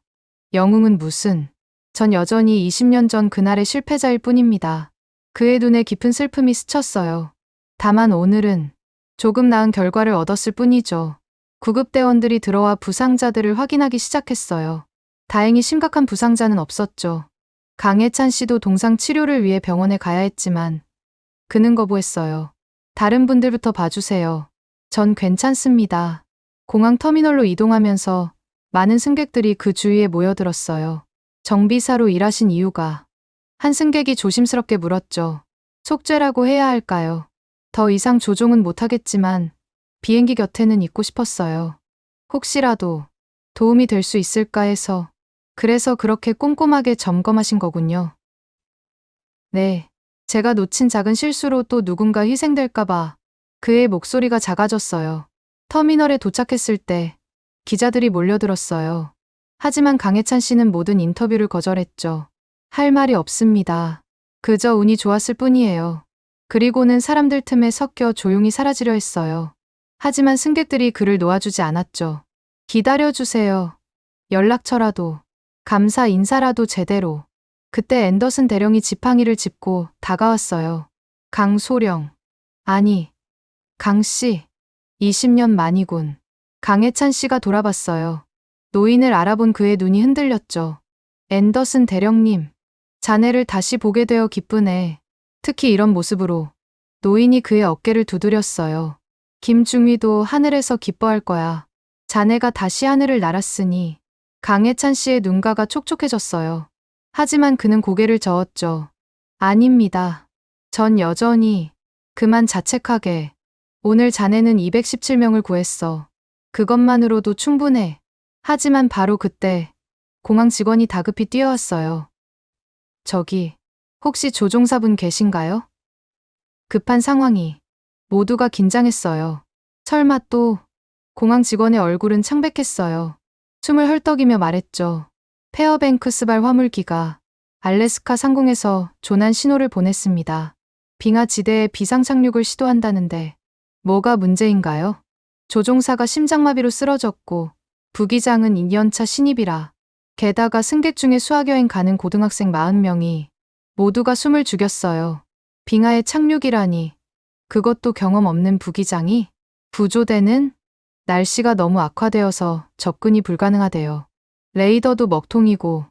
영웅은 무슨. 전 여전히 20년 전 그날의 실패자일 뿐입니다. 그의 눈에 깊은 슬픔이 스쳤어요. 다만 오늘은 조금 나은 결과를 얻었을 뿐이죠. 구급대원들이 들어와 부상자들을 확인하기 시작했어요. 다행히 심각한 부상자는 없었죠. 강해찬 씨도 동상 치료를 위해 병원에 가야 했지만 그는 거부했어요. 다른 분들부터 봐주세요. 전 괜찮습니다. 공항 터미널로 이동하면서 많은 승객들이 그 주위에 모여들었어요. 정비사로 일하신 이유가. 한 승객이 조심스럽게 물었죠. 속죄라고 해야 할까요? 더 이상 조종은 못하겠지만 비행기 곁에는 있고 싶었어요. 혹시라도 도움이 될 수 있을까 해서. 그래서 그렇게 꼼꼼하게 점검하신 거군요. 네, 제가 놓친 작은 실수로 또 누군가 희생될까봐. 그의 목소리가 작아졌어요. 터미널에 도착했을 때 기자들이 몰려들었어요. 하지만 강해찬 씨는 모든 인터뷰를 거절했죠. 할 말이 없습니다. 그저 운이 좋았을 뿐이에요. 그리고는 사람들 틈에 섞여 조용히 사라지려 했어요. 하지만 승객들이 그를 놓아주지 않았죠. 기다려주세요. 연락처라도, 감사 인사라도 제대로. 그때 앤더슨 대령이 지팡이를 짚고 다가왔어요. 강소령. 아니, 강씨. 20년 만이군. 강해찬 씨가 돌아봤어요. 노인을 알아본 그의 눈이 흔들렸죠. 앤더슨 대령님. 자네를 다시 보게 되어 기쁘네. 특히 이런 모습으로. 노인이 그의 어깨를 두드렸어요. 김중휘도 하늘에서 기뻐할 거야. 자네가 다시 하늘을 날았으니. 강해찬 씨의 눈가가 촉촉해졌어요. 하지만 그는 고개를 저었죠. 아닙니다. 전 여전히. 그만 자책하게. 오늘 자네는 217명을 구했어. 그것만으로도 충분해. 하지만 바로 그때 공항 직원이 다급히 뛰어왔어요. 저기, 혹시 조종사분 계신가요? 급한 상황이. 모두가 긴장했어요. 설마 또. 공항 직원의 얼굴은 창백했어요. 숨을 헐떡이며 말했죠. 페어뱅크스발 화물기가 알래스카 상공에서 조난 신호를 보냈습니다. 빙하 지대에 비상 착륙을 시도한다는데 뭐가 문제인가요? 조종사가 심장마비로 쓰러졌고 부기장은 2년차 신입이라. 게다가 승객 중에 수학여행 가는 고등학생 40명이 모두가 숨을 죽였어요. 빙하에 착륙이라니. 그것도 경험 없는 부기장이? 구조대는? 날씨가 너무 악화되어서 접근이 불가능하대요. 레이더도 먹통이고.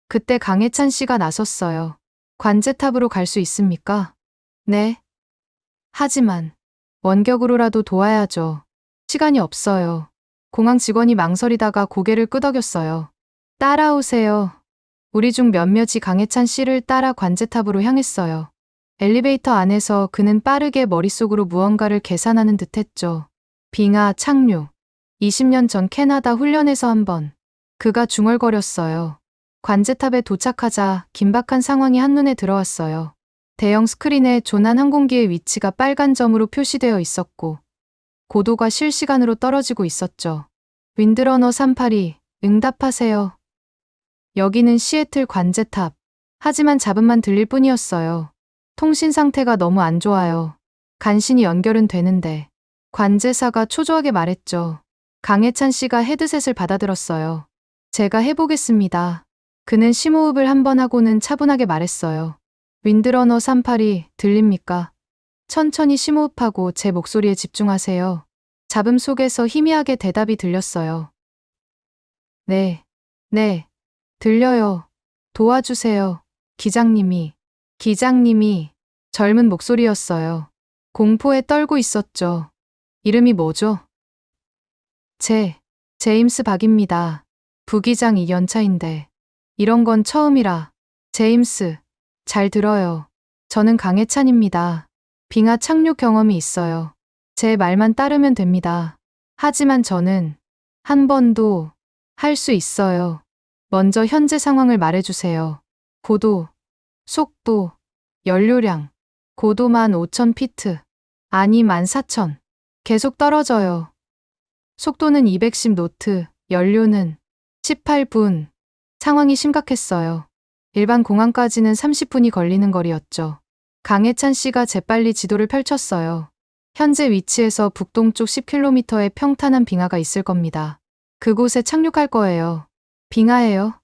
그때 강해찬 씨가 나섰어요. 관제탑으로 갈 수 있습니까? 네. 하지만 원격으로라도 도와야죠. 시간이 없어요. 공항 직원이 망설이다가 고개를 끄덕였어요. 따라오세요. 우리 중 몇몇이 강해찬 씨를 따라 관제탑으로 향했어요. 엘리베이터 안에서 그는 빠르게 머릿속으로 무언가를 계산하는 듯했죠. 빙하 착륙. 20년 전 캐나다 훈련에서 한 번. 그가 중얼거렸어요. 관제탑에 도착하자 긴박한 상황이 한눈에 들어왔어요. 대형 스크린에 조난 항공기의 위치가 빨간 점으로 표시되어 있었고 고도가 실시간으로 떨어지고 있었죠. 윈드러너 382, 응답하세요. 여기는 시애틀 관제탑. 하지만 잡음만 들릴 뿐이었어요. 통신 상태가 너무 안 좋아요. 간신히 연결은 되는데. 관제사가 초조하게 말했죠. 강혜찬 씨가 헤드셋을 받아들었어요. 제가 해보겠습니다. 그는 심호흡을 한 번 하고는 차분하게 말했어요. 윈드러너 38이 들립니까? 천천히 심호흡하고 제 목소리에 집중하세요. 잡음 속에서 희미하게 대답이 들렸어요. 네, 들려요. 도와주세요. 기장님이 젊은 목소리였어요. 공포에 떨고 있었죠. 이름이 뭐죠? 제임스 박입니다. 부기장이 연차인데. 이런 건 처음이라. 제임스, 잘 들어요. 저는 강혜찬입니다. 빙하 착륙 경험이 있어요. 제 말만 따르면 됩니다. 하지만 저는 한 번도 할 수 있어요. 먼저 현재 상황을 말해주세요. 고도, 속도, 연료량. 고도만 5,000피트. 아니 14,000. 계속 떨어져요. 속도는 210노트, 연료는 18분. 상황이 심각했어요. 일반 공항까지는 30분이 걸리는 거리였죠. 강혜찬 씨가 재빨리 지도를 펼쳤어요. 현재 위치에서 북동쪽 10km의 평탄한 빙하가 있을 겁니다. 그곳에 착륙할 거예요. 빙하예요?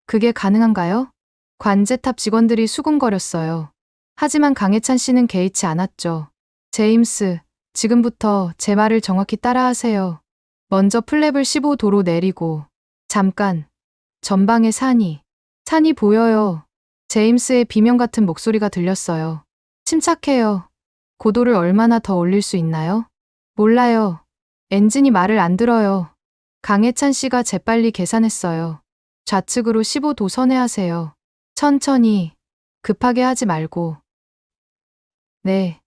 그게 가능한가요? 관제탑 직원들이 수군거렸어요. 하지만 강혜찬 씨는 개의치 않았죠. 제임스, 지금부터 제 말을 정확히 따라하세요. 먼저 플랩을 15도로 내리고 잠깐, 전방에 산이 보여요. 제임스의 비명 같은 목소리가 들렸어요. 침착해요. 고도를 얼마나 더 올릴 수 있나요? 몰라요. 엔진이 말을 안 들어요. 강혜찬 씨가 재빨리 계산했어요. 좌측으로 15도 선회하세요. 천천히, 급하게 하지 말고. 네.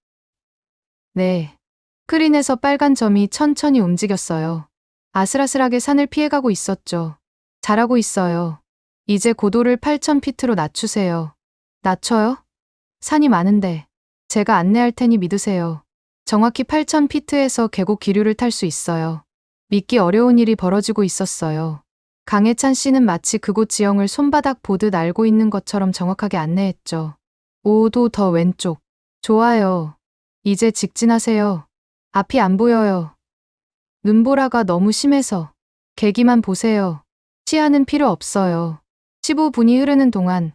스크린에서 빨간 점이 천천히 움직였어요. 아슬아슬하게 산을 피해가고 있었죠. 잘하고 있어요. 이제 고도를 8,000피트로 낮추세요. 낮춰요? 산이 많은데. 제가 안내할 테니 믿으세요. 정확히 8,000피트에서 계곡 기류를 탈 수 있어요. 믿기 어려운 일이 벌어지고 있었어요. 강혜찬 씨는 마치 그곳 지형을 손바닥 보듯 알고 있는 것처럼 정확하게 안내했죠. 5도 더 왼쪽. 좋아요. 이제 직진하세요. 앞이 안 보여요. 눈보라가 너무 심해서. 계기만 보세요. 시야는 필요 없어요. 15분이 흐르는 동안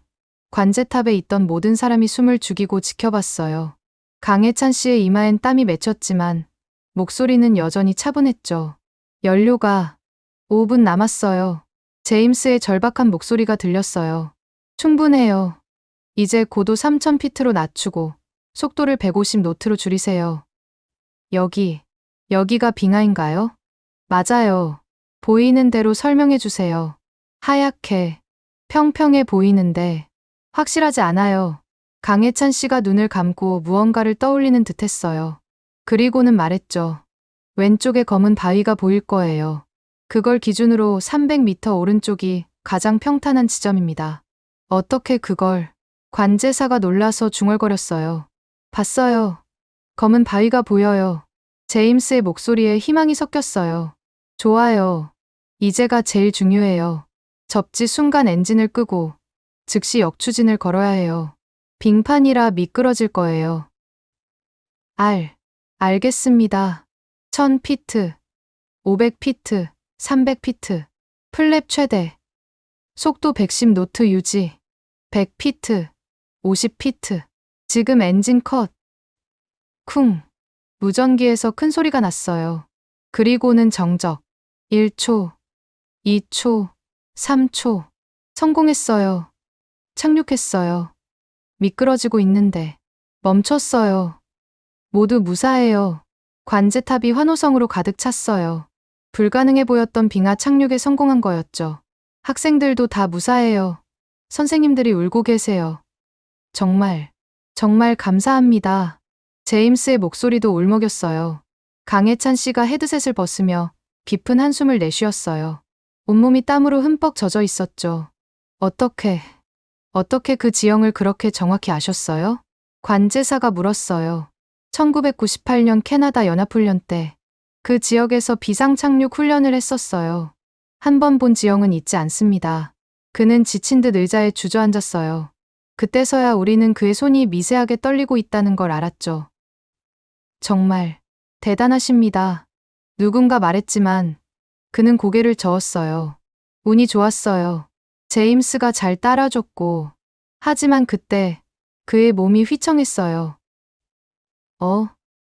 관제탑에 있던 모든 사람이 숨을 죽이고 지켜봤어요. 강혜찬 씨의 이마엔 땀이 맺혔지만 목소리는 여전히 차분했죠. 연료가 5분 남았어요. 제임스의 절박한 목소리가 들렸어요. 충분해요. 이제 고도 3,000피트로 낮추고 속도를 150노트로 줄이세요. 여기가 빙하인가요? 맞아요. 보이는 대로 설명해 주세요. 하얗게, 평평해 보이는데 확실하지 않아요. 강혜찬 씨가 눈을 감고 무언가를 떠올리는 듯 했어요. 그리고는 말했죠. 왼쪽에 검은 바위가 보일 거예요. 그걸 기준으로 300m 오른쪽이 가장 평탄한 지점입니다. 어떻게 그걸? 관제사가 놀라서 중얼거렸어요. 봤어요. 검은 바위가 보여요. 제임스의 목소리에 희망이 섞였어요. 좋아요. 이제가 제일 중요해요. 접지 순간 엔진을 끄고 즉시 역추진을 걸어야 해요. 빙판이라 미끄러질 거예요. 알겠습니다. 1000피트, 500피트, 300피트, 플랩 최대. 속도 110노트 유지. 100피트, 50피트. 지금 엔진 컷. 쿵. 무전기에서 큰 소리가 났어요. 그리고는 정적. 1초, 2초, 3초. 성공했어요. 착륙했어요. 미끄러지고 있는데 멈췄어요. 모두 무사해요. 관제탑이 환호성으로 가득 찼어요. 불가능해 보였던 빙하 착륙에 성공한 거였죠. 학생들도 다 무사해요. 선생님들이 울고 계세요. 정말 감사합니다. 제임스의 목소리도 울먹였어요. 강혜찬 씨가 헤드셋을 벗으며 깊은 한숨을 내쉬었어요. 온몸이 땀으로 흠뻑 젖어 있었죠. 어떻게 그 지형을 그렇게 정확히 아셨어요? 관제사가 물었어요. 1998년 캐나다 연합훈련 때 그 지역에서 비상 착륙 훈련을 했었어요. 한 번 본 지형은 잊지 않습니다. 그는 지친 듯 의자에 주저앉았어요. 그때서야 우리는 그의 손이 미세하게 떨리고 있다는 걸 알았죠. 정말 대단하십니다. 누군가 말했지만 그는 고개를 저었어요. 운이 좋았어요. 제임스가 잘 따라줬고, 하지만 그때 그의 몸이 휘청했어요.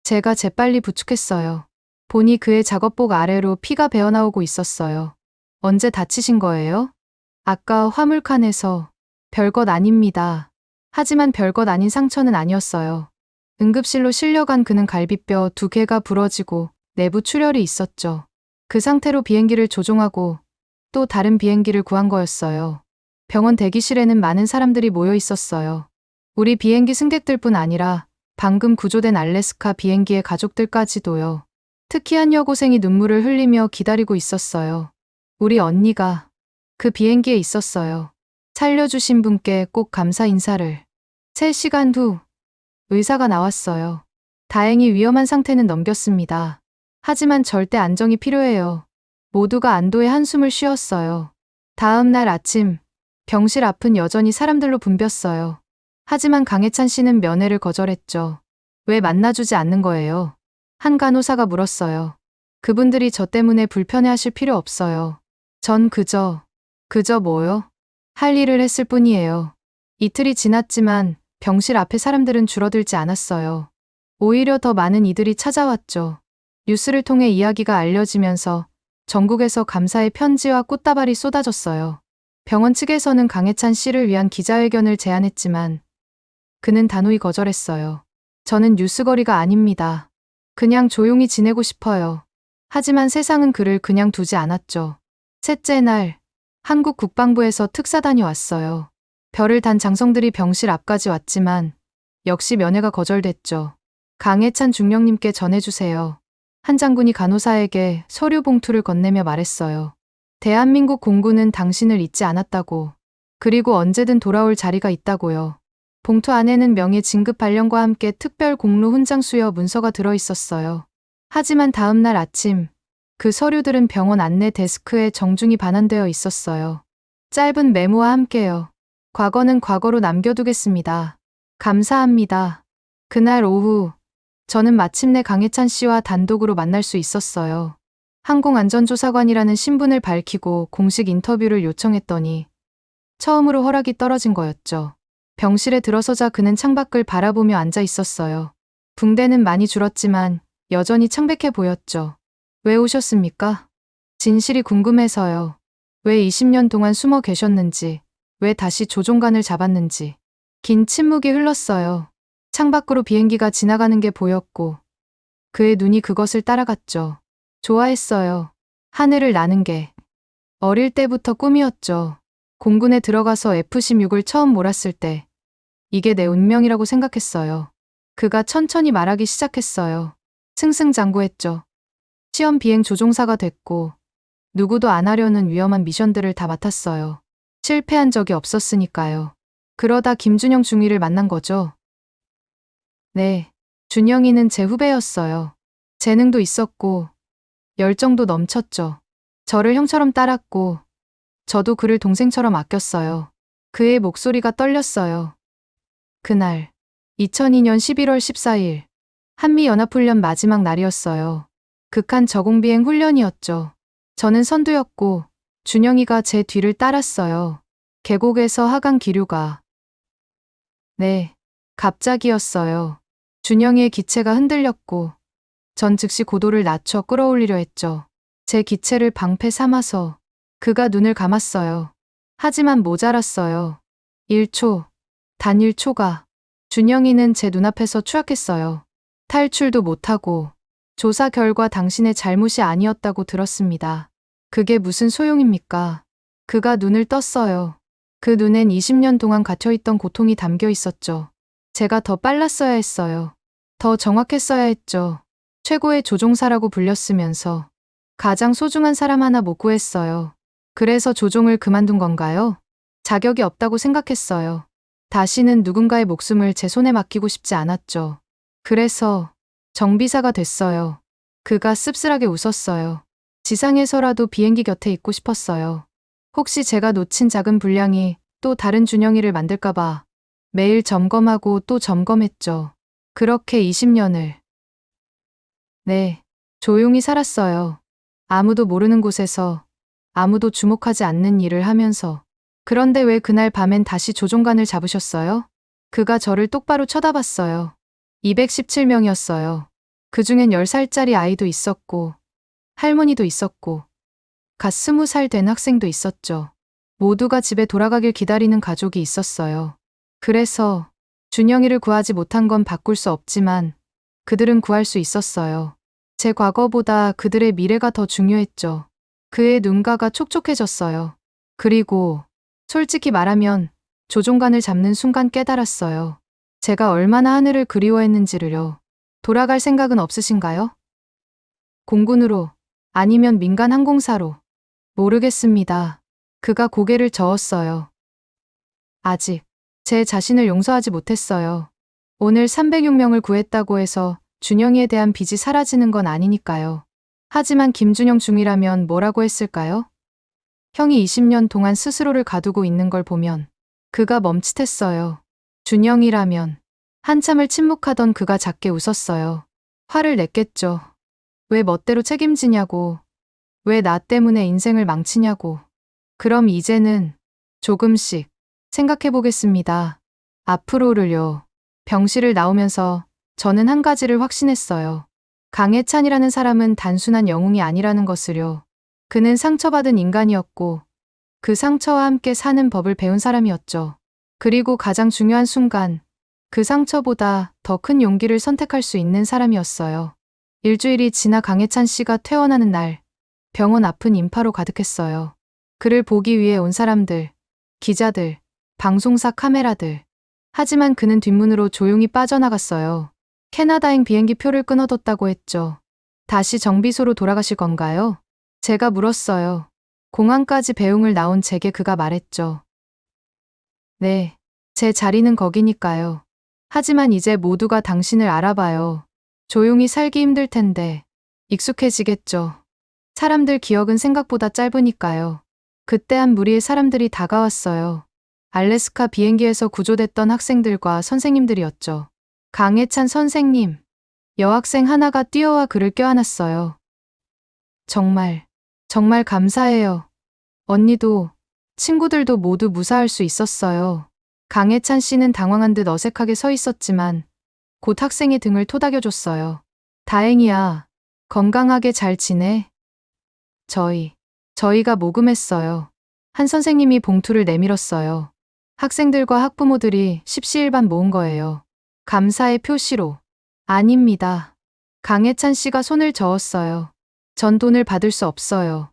제가 재빨리 부축했어요. 보니 그의 작업복 아래로 피가 배어나오고 있었어요. 언제 다치신 거예요? 아까 화물칸에서. 별것 아닙니다. 하지만 별것 아닌 상처는 아니었어요. 응급실로 실려간 그는 갈비뼈 2개가 부러지고 내부 출혈이 있었죠. 그 상태로 비행기를 조종하고 또 다른 비행기를 구한 거였어요. 병원 대기실에는 많은 사람들이 모여 있었어요. 우리 비행기 승객들뿐 아니라 방금 구조된 알래스카 비행기의 가족들까지도요. 특히 한 여고생이 눈물을 흘리며 기다리고 있었어요. 우리 언니가 그 비행기에 있었어요. 살려주신 분께 꼭 감사 인사를. 3시간 후 의사가 나왔어요. 다행히 위험한 상태는 넘겼습니다. 하지만 절대 안정이 필요해요. 모두가 안도의 한숨을 쉬었어요. 다음 날 아침 병실 앞은 여전히 사람들로 붐볐어요. 하지만 강혜찬 씨는 면회를 거절했죠. 왜 만나주지 않는 거예요? 한 간호사가 물었어요. 그분들이 저 때문에 불편해하실 필요 없어요. 전 그저 뭐요? 할 일을 했을 뿐이에요. 이틀이 지났지만 병실 앞에 사람들은 줄어들지 않았어요. 오히려 더 많은 이들이 찾아왔죠. 뉴스를 통해 이야기가 알려지면서 전국에서 감사의 편지와 꽃다발이 쏟아졌어요. 병원 측에서는 강혜찬 씨를 위한 기자회견을 제안했지만 그는 단호히 거절했어요. 저는 뉴스거리가 아닙니다. 그냥 조용히 지내고 싶어요. 하지만 세상은 그를 그냥 두지 않았죠. 셋째 날, 한국 국방부에서 특사단이 왔어요. 별을 단 장성들이 병실 앞까지 왔지만 역시 면회가 거절됐죠. 강혜찬 중령님께 전해주세요. 한 장군이 간호사에게 서류 봉투를 건네며 말했어요. 대한민국 공군은 당신을 잊지 않았다고. 그리고 언제든 돌아올 자리가 있다고요. 봉투 안에는 명예 진급 발령과 함께 특별 공로 훈장 수여 문서가 들어 있었어요. 하지만 다음 날 아침 그 서류들은 병원 안내 데스크에 정중히 반환되어 있었어요. 짧은 메모와 함께요. 과거는 과거로 남겨두겠습니다. 감사합니다. 그날 오후 저는 마침내 강혜찬 씨와 단독으로 만날 수 있었어요. 항공안전조사관이라는 신분을 밝히고 공식 인터뷰를 요청했더니 처음으로 허락이 떨어진 거였죠. 병실에 들어서자 그는 창밖을 바라보며 앉아 있었어요. 붕대는 많이 줄었지만 여전히 창백해 보였죠. 왜 오셨습니까? 진실이 궁금해서요. 왜 20년 동안 숨어 계셨는지, 왜 다시 조종관을 잡았는지. 긴 침묵이 흘렀어요. 창밖으로 비행기가 지나가는 게 보였고 그의 눈이 그것을 따라갔죠. 좋아했어요. 하늘을 나는 게. 어릴 때부터 꿈이었죠. 공군에 들어가서 F-16을 처음 몰았을 때 이게 내 운명이라고 생각했어요. 그가 천천히 말하기 시작했어요. 승승장구했죠. 시험 비행 조종사가 됐고 누구도 안 하려는 위험한 미션들을 다 맡았어요. 실패한 적이 없었으니까요. 그러다 김준영 중위를 만난 거죠. 네, 준영이는 제 후배였어요. 재능도 있었고 열정도 넘쳤죠. 저를 형처럼 따랐고 저도 그를 동생처럼 아꼈어요. 그의 목소리가 떨렸어요. 그날 2002년 11월 14일 한미연합훈련 마지막 날이었어요. 극한 저공비행 훈련이었죠. 저는 선두였고 준영이가 제 뒤를 따랐어요. 계곡에서 하강 기류가. 네, 갑자기였어요. 준영이의 기체가 흔들렸고 전 즉시 고도를 낮춰 끌어올리려 했죠. 제 기체를 방패 삼아서 그가 눈을 감았어요. 하지만 모자랐어요. 1초, 단 1초가. 준영이는 제 눈앞에서 추락했어요. 탈출도 못하고 조사 결과 당신의 잘못이 아니었다고 들었습니다. 그게 무슨 소용입니까? 그가 눈을 떴어요. 그 눈엔 20년 동안 갇혀있던 고통이 담겨 있었죠. 제가 더 빨랐어야 했어요. 더 정확했어야 했죠. 최고의 조종사라고 불렸으면서 가장 소중한 사람 하나 못 구했어요. 그래서 조종을 그만둔 건가요? 자격이 없다고 생각했어요. 다시는 누군가의 목숨을 제 손에 맡기고 싶지 않았죠. 그래서 정비사가 됐어요. 그가 씁쓸하게 웃었어요. 지상에서라도 비행기 곁에 있고 싶었어요. 혹시 제가 놓친 작은 분량이 또 다른 준영이를 만들까봐 매일 점검하고 또 점검했죠. 그렇게 20년을. 네, 조용히 살았어요. 아무도 모르는 곳에서, 아무도 주목하지 않는 일을 하면서. 그런데 왜 그날 밤엔 다시 조종관을 잡으셨어요? 그가 저를 똑바로 쳐다봤어요. 217명이었어요. 그중엔 10살짜리 아이도 있었고, 할머니도 있었고, 갓 20살 된 학생도 있었죠. 모두가 집에 돌아가길 기다리는 가족이 있었어요. 그래서 준영이를 구하지 못한 건 바꿀 수 없지만 그들은 구할 수 있었어요. 제 과거보다 그들의 미래가 더 중요했죠. 그의 눈가가 촉촉해졌어요. 그리고 솔직히 말하면 조종관을 잡는 순간 깨달았어요. 제가 얼마나 하늘을 그리워했는지를요. 돌아갈 생각은 없으신가요? 공군으로, 아니면 민간 항공사로. 모르겠습니다. 그가 고개를 저었어요. 아직 제 자신을 용서하지 못했어요. 오늘 306명을 구했다고 해서 준영이에 대한 빚이 사라지는 건 아니니까요. 하지만 김준영 중이라면 뭐라고 했을까요? 형이 20년 동안 스스로를 가두고 있는 걸 보면 그가 멈칫했어요. 준영이라면. 한참을 침묵하던 그가 작게 웃었어요. 화를 냈겠죠. 왜 멋대로 책임지냐고. 왜 나 때문에 인생을 망치냐고. 그럼 이제는 조금씩 생각해 보겠습니다. 앞으로를요. 병실을 나오면서 저는 한 가지를 확신했어요. 강해찬이라는 사람은 단순한 영웅이 아니라는 것을요. 그는 상처받은 인간이었고 그 상처와 함께 사는 법을 배운 사람이었죠. 그리고 가장 중요한 순간 그 상처보다 더 큰 용기를 선택할 수 있는 사람이었어요. 일주일이 지나 강해찬 씨가 퇴원하는 날 병원 앞은 인파로 가득했어요. 그를 보기 위해 온 사람들, 기자들, 방송사 카메라들. 하지만 그는 뒷문으로 조용히 빠져나갔어요. 캐나다행 비행기 표를 끊어뒀다고 했죠. 다시 정비소로 돌아가실 건가요? 제가 물었어요. 공항까지 배웅을 나온 제게 그가 말했죠. 네, 제 자리는 거기니까요. 하지만 이제 모두가 당신을 알아봐요. 조용히 살기 힘들 텐데 익숙해지겠죠. 사람들 기억은 생각보다 짧으니까요. 그때 한 무리의 사람들이 다가왔어요. 알래스카 비행기에서 구조됐던 학생들과 선생님들이었죠. 강해찬 선생님, 여학생 하나가 뛰어와 그를 껴안았어요. 정말 감사해요. 언니도, 친구들도 모두 무사할 수 있었어요. 강해찬 씨는 당황한 듯 어색하게 서 있었지만 곧 학생의 등을 토닥여줬어요. 다행이야. 건강하게 잘 지내? 저희가 모금했어요. 한 선생님이 봉투를 내밀었어요. 학생들과 학부모들이 십시일반 모은 거예요. 감사의 표시로. 아닙니다. 강해찬 씨가 손을 저었어요. 전 돈을 받을 수 없어요.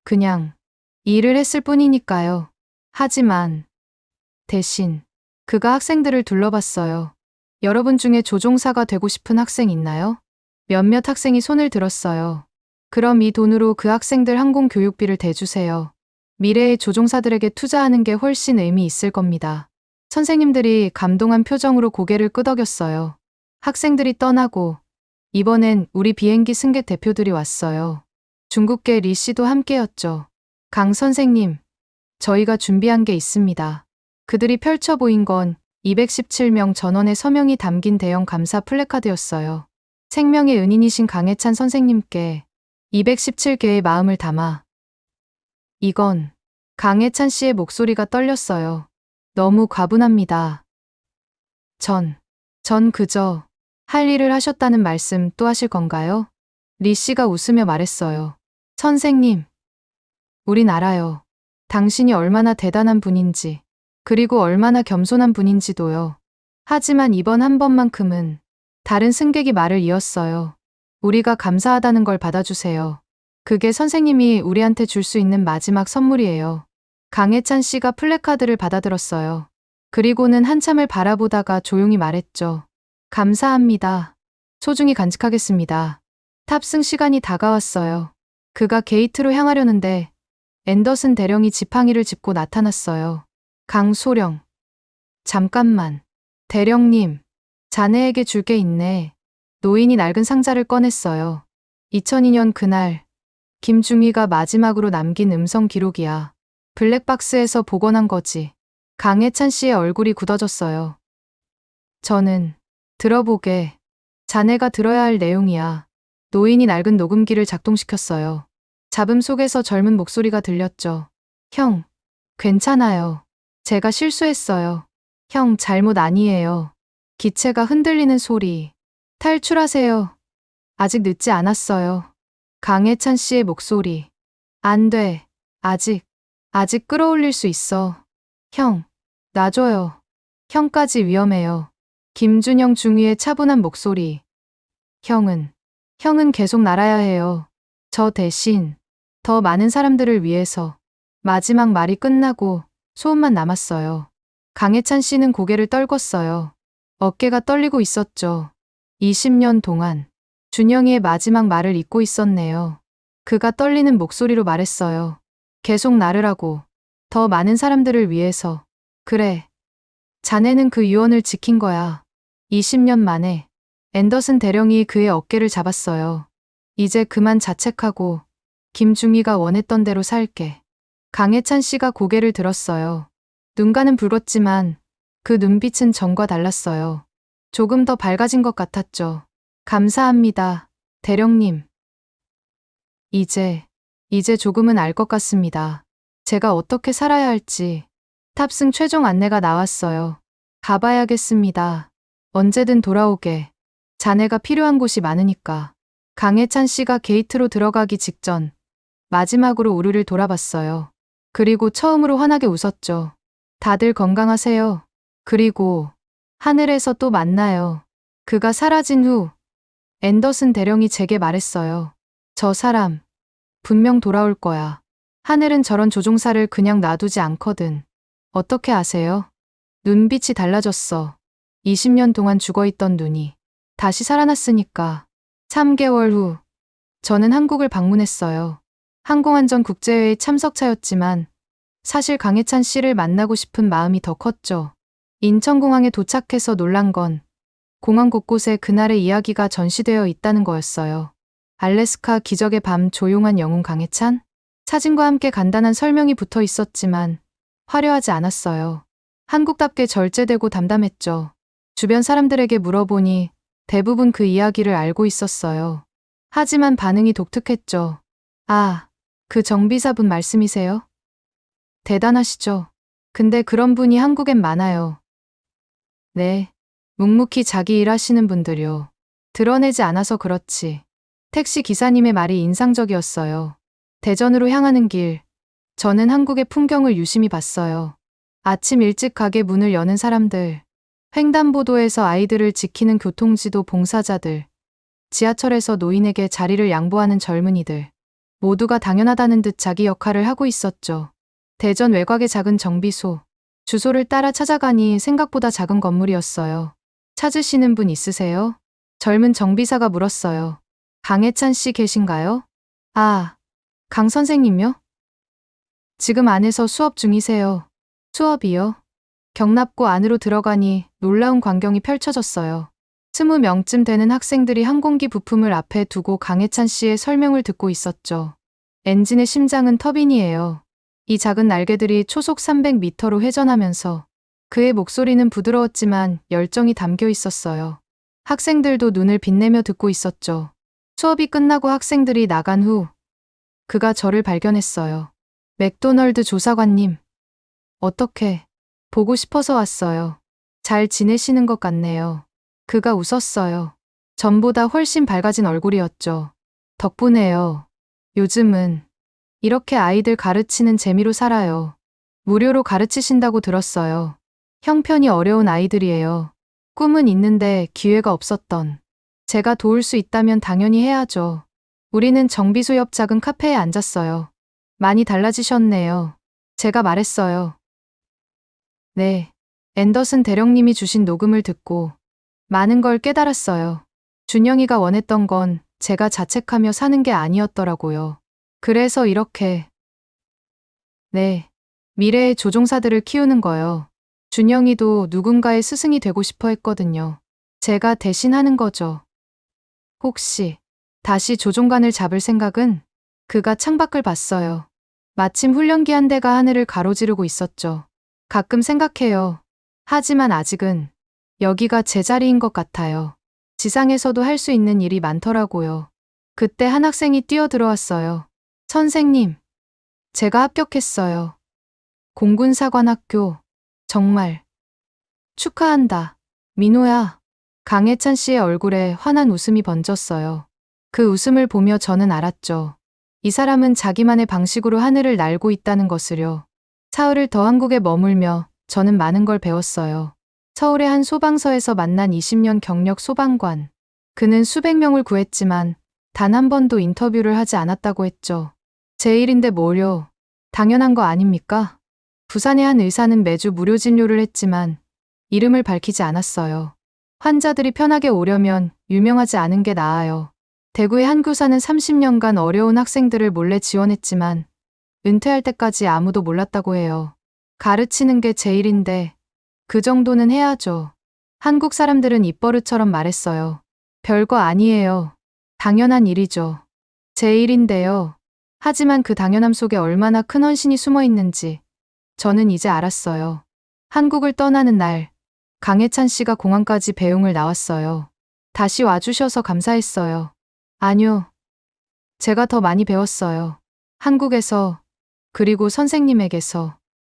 그냥 일을 했을 뿐이니까요. 하지만 대신 그가 학생들을 둘러봤어요. 여러분 중에 조종사가 되고 싶은 학생 있나요? 몇몇 학생이 손을 들었어요. 그럼 이 돈으로 그 학생들 항공 교육비를 대주세요. 미래의 조종사들에게 투자하는 게 훨씬 의미 있을 겁니다. 선생님들이 감동한 표정으로 고개를 끄덕였어요. 학생들이 떠나고 이번엔 우리 비행기 승객 대표들이 왔어요. 중국계 리 씨도 함께였죠. 강 선생님, 저희가 준비한 게 있습니다. 그들이 펼쳐 보인 건 217명 전원의 서명이 담긴 대형 감사 플래카드였어요. 생명의 은인이신 강해찬 선생님께 217개의 마음을 담아. 이건 강해찬 씨의 목소리가 떨렸어요. 너무 과분합니다. 전 그저 할 일을 하셨다는 말씀 또 하실 건가요? 리 씨가 웃으며 말했어요. 선생님, 우린 알아요. 당신이 얼마나 대단한 분인지, 그리고 얼마나 겸손한 분인지도요. 하지만 이번 한 번만큼은 다른 승객이 말을 이었어요. 우리가 감사하다는 걸 받아주세요. 그게 선생님이 우리한테 줄 수 있는 마지막 선물이에요. 강해찬 씨가 플래카드를 받아들었어요. 그리고는 한참을 바라보다가 조용히 말했죠. 감사합니다. 소중히 간직하겠습니다. 탑승 시간이 다가왔어요. 그가 게이트로 향하려는데 앤더슨 대령이 지팡이를 짚고 나타났어요. 강소령. 잠깐만. 대령님, 자네에게 줄 게 있네. 노인이 낡은 상자를 꺼냈어요. 2002년 그날 김중희가 마지막으로 남긴 음성 기록이야. 블랙박스에서 복원한 거지. 강혜찬 씨의 얼굴이 굳어졌어요. 저는 들어보게. 자네가 들어야 할 내용이야. 노인이 낡은 녹음기를 작동시켰어요. 잡음 속에서 젊은 목소리가 들렸죠. 형, 괜찮아요. 제가 실수했어요. 형, 잘못 아니에요. 기체가 흔들리는 소리. 탈출하세요. 아직 늦지 않았어요. 강혜찬 씨의 목소리. 안 돼. 아직 끌어올릴 수 있어. 형, 놔줘요. 형까지 위험해요. 김준영 중위의 차분한 목소리. 형은 계속 날아야 해요. 저 대신 더 많은 사람들을 위해서. 마지막 말이 끝나고 소음만 남았어요. 강혜찬 씨는 고개를 떨궜어요. 어깨가 떨리고 있었죠. 20년 동안 준영이의 마지막 말을 잊고 있었네요. 그가 떨리는 목소리로 말했어요. 계속 나르라고. 더 많은 사람들을 위해서. 그래. 자네는 그 유언을 지킨 거야. 20년 만에 앤더슨 대령이 그의 어깨를 잡았어요. 이제 그만 자책하고 김중희가 원했던 대로 살게. 강혜찬 씨가 고개를 들었어요. 눈가는 붉었지만 그 눈빛은 전과 달랐어요. 조금 더 밝아진 것 같았죠. 감사합니다, 대령님. 이제 조금은 알 것 같습니다. 제가 어떻게 살아야 할지. 탑승 최종 안내가 나왔어요. 가봐야겠습니다. 언제든 돌아오게. 자네가 필요한 곳이 많으니까. 강혜찬 씨가 게이트로 들어가기 직전 마지막으로 우르를 돌아봤어요. 그리고 처음으로 환하게 웃었죠. 다들 건강하세요. 그리고 하늘에서 또 만나요. 그가 사라진 후 앤더슨 대령이 제게 말했어요. 저 사람 분명 돌아올 거야. 하늘은 저런 조종사를 그냥 놔두지 않거든. 어떻게 아세요? 눈빛이 달라졌어. 20년 동안 죽어있던 눈이 다시 살아났으니까. 3개월 후 저는 한국을 방문했어요. 항공안전국제회의 참석차였지만 사실 강혜찬 씨를 만나고 싶은 마음이 더 컸죠. 인천공항에 도착해서 놀란 건 공항 곳곳에 그날의 이야기가 전시되어 있다는 거였어요. 알래스카 기적의 밤 조용한 영웅 강혜찬? 사진과 함께 간단한 설명이 붙어 있었지만 화려하지 않았어요. 한국답게 절제되고 담담했죠. 주변 사람들에게 물어보니 대부분 그 이야기를 알고 있었어요. 하지만 반응이 독특했죠. 아, 그 정비사분 말씀이세요? 대단하시죠. 근데 그런 분이 한국엔 많아요. 네, 묵묵히 자기 일 하시는 분들요. 드러내지 않아서 그렇지. 택시 기사님의 말이 인상적이었어요. 대전으로 향하는 길, 저는 한국의 풍경을 유심히 봤어요. 아침 일찍 가게 문을 여는 사람들, 횡단보도에서 아이들을 지키는 교통지도 봉사자들, 지하철에서 노인에게 자리를 양보하는 젊은이들, 모두가 당연하다는 듯 자기 역할을 하고 있었죠. 대전 외곽의 작은 정비소, 주소를 따라 찾아가니 생각보다 작은 건물이었어요. 찾으시는 분 있으세요? 젊은 정비사가 물었어요. 강혜찬 씨 계신가요? 아, 강 선생님요? 지금 안에서 수업 중이세요. 수업이요? 경납고 안으로 들어가니 놀라운 광경이 펼쳐졌어요. 20명쯤 되는 학생들이 항공기 부품을 앞에 두고 강혜찬 씨의 설명을 듣고 있었죠. 엔진의 심장은 터빈이에요. 이 작은 날개들이 초속 300m로 회전하면서 그의 목소리는 부드러웠지만 열정이 담겨 있었어요. 학생들도 눈을 빛내며 듣고 있었죠. 수업이 끝나고 학생들이 나간 후 그가 저를 발견했어요. 맥도널드 조사관님. 어떻게? 보고 싶어서 왔어요. 잘 지내시는 것 같네요. 그가 웃었어요. 전보다 훨씬 밝아진 얼굴이었죠. 덕분에요. 요즘은 이렇게 아이들 가르치는 재미로 살아요. 무료로 가르치신다고 들었어요. 형편이 어려운 아이들이에요. 꿈은 있는데 기회가 없었던. 제가 도울 수 있다면 당연히 해야죠. 우리는 정비소 옆 작은 카페에 앉았어요. 많이 달라지셨네요. 제가 말했어요. 네. 앤더슨 대령님이 주신 녹음을 듣고 많은 걸 깨달았어요. 준영이가 원했던 건 제가 자책하며 사는 게 아니었더라고요. 그래서 이렇게. 네. 미래의 조종사들을 키우는 거요. 준영이도 누군가의 스승이 되고 싶어 했거든요. 제가 대신 하는 거죠. 혹시 다시 조종관을 잡을 생각은? 그가 창밖을 봤어요. 마침 훈련기 한 대가 하늘을 가로지르고 있었죠. 가끔 생각해요. 하지만 아직은 여기가 제 자리인 것 같아요. 지상에서도 할 수 있는 일이 많더라고요. 그때 한 학생이 뛰어들어왔어요. 선생님, 제가 합격했어요. 공군사관학교, 정말 축하한다. 민호야. 강혜찬 씨의 얼굴에 환한 웃음이 번졌어요. 그 웃음을 보며 저는 알았죠. 이 사람은 자기만의 방식으로 하늘을 날고 있다는 것을요. 사흘을 더 한국에 머물며 저는 많은 걸 배웠어요. 서울의 한 소방서에서 만난 20년 경력 소방관. 그는 수백 명을 구했지만 단 한 번도 인터뷰를 하지 않았다고 했죠. 제 일인데 뭘요? 당연한 거 아닙니까? 부산의 한 의사는 매주 무료 진료를 했지만 이름을 밝히지 않았어요. 환자들이 편하게 오려면 유명하지 않은 게 나아요. 대구의 한 교사는 30년간 어려운 학생들을 몰래 지원했지만 은퇴할 때까지 아무도 몰랐다고 해요. 가르치는 게 제 일인데 그 정도는 해야죠. 한국 사람들은 입버릇처럼 말했어요. 별거 아니에요. 당연한 일이죠. 제 일인데요. 하지만 그 당연함 속에 얼마나 큰 헌신이 숨어 있는지 저는 이제 알았어요. 한국을 떠나는 날, 강혜찬 씨가 공항까지 배웅을 나왔어요. 다시 와주셔서 감사했어요. 아니요. 제가 더 많이 배웠어요. 한국에서, 그리고 선생님에게서.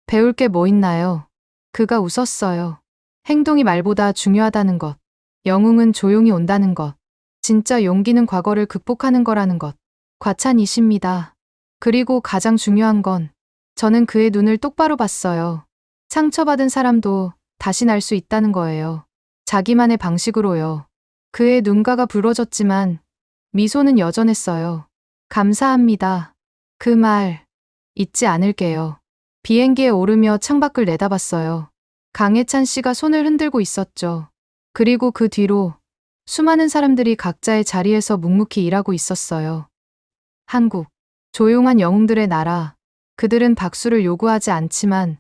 배울 게 뭐 있나요? 그가 웃었어요. 행동이 말보다 중요하다는 것. 영웅은 조용히 온다는 것. 진짜 용기는 과거를 극복하는 거라는 것. 과찬이십니다. 그리고 가장 중요한 건 저는 그의 눈을 똑바로 봤어요. 상처받은 사람도 다시 날 수 있다는 거예요. 자기만의 방식으로요. 그의 눈가가 부러졌지만 미소는 여전했어요. 감사합니다. 그 말 잊지 않을게요. 비행기에 오르며 창밖을 내다봤어요. 강혜찬 씨가 손을 흔들고 있었죠. 그리고 그 뒤로 수많은 사람들이 각자의 자리에서 묵묵히 일하고 있었어요. 한국, 조용한 영웅들의 나라. 그들은 박수를 요구하지 않지만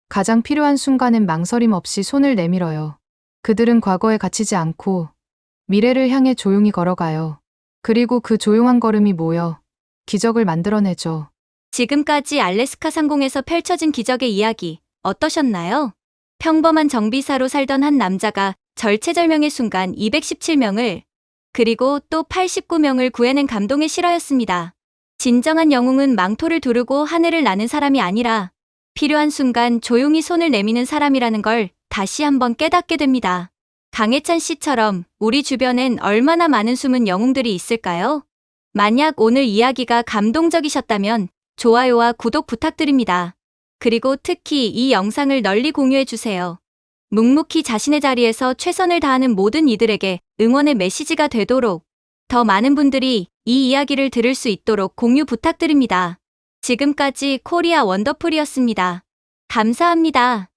가장 필요한 순간엔 망설임 없이 손을 내밀어요. 그들은 과거에 갇히지 않고 미래를 향해 조용히 걸어가요. 그리고 그 조용한 걸음이 모여 기적을 만들어내죠. 지금까지 알래스카 상공에서 펼쳐진 기적의 이야기 어떠셨나요? 평범한 정비사로 살던 한 남자가 절체절명의 순간 217명을 그리고 또 89명을 구해낸 감동의 실화였습니다. 진정한 영웅은 망토를 두르고 하늘을 나는 사람이 아니라 필요한 순간 조용히 손을 내미는 사람이라는 걸 다시 한번 깨닫게 됩니다. 강혜찬 씨처럼 우리 주변엔 얼마나 많은 숨은 영웅들이 있을까요? 만약 오늘 이야기가 감동적이셨다면 좋아요와 구독 부탁드립니다. 그리고 특히 이 영상을 널리 공유해주세요. 묵묵히 자신의 자리에서 최선을 다하는 모든 이들에게 응원의 메시지가 되도록 더 많은 분들이 이 이야기를 들을 수 있도록 공유 부탁드립니다. 지금까지 코리아 원더풀이었습니다. 감사합니다.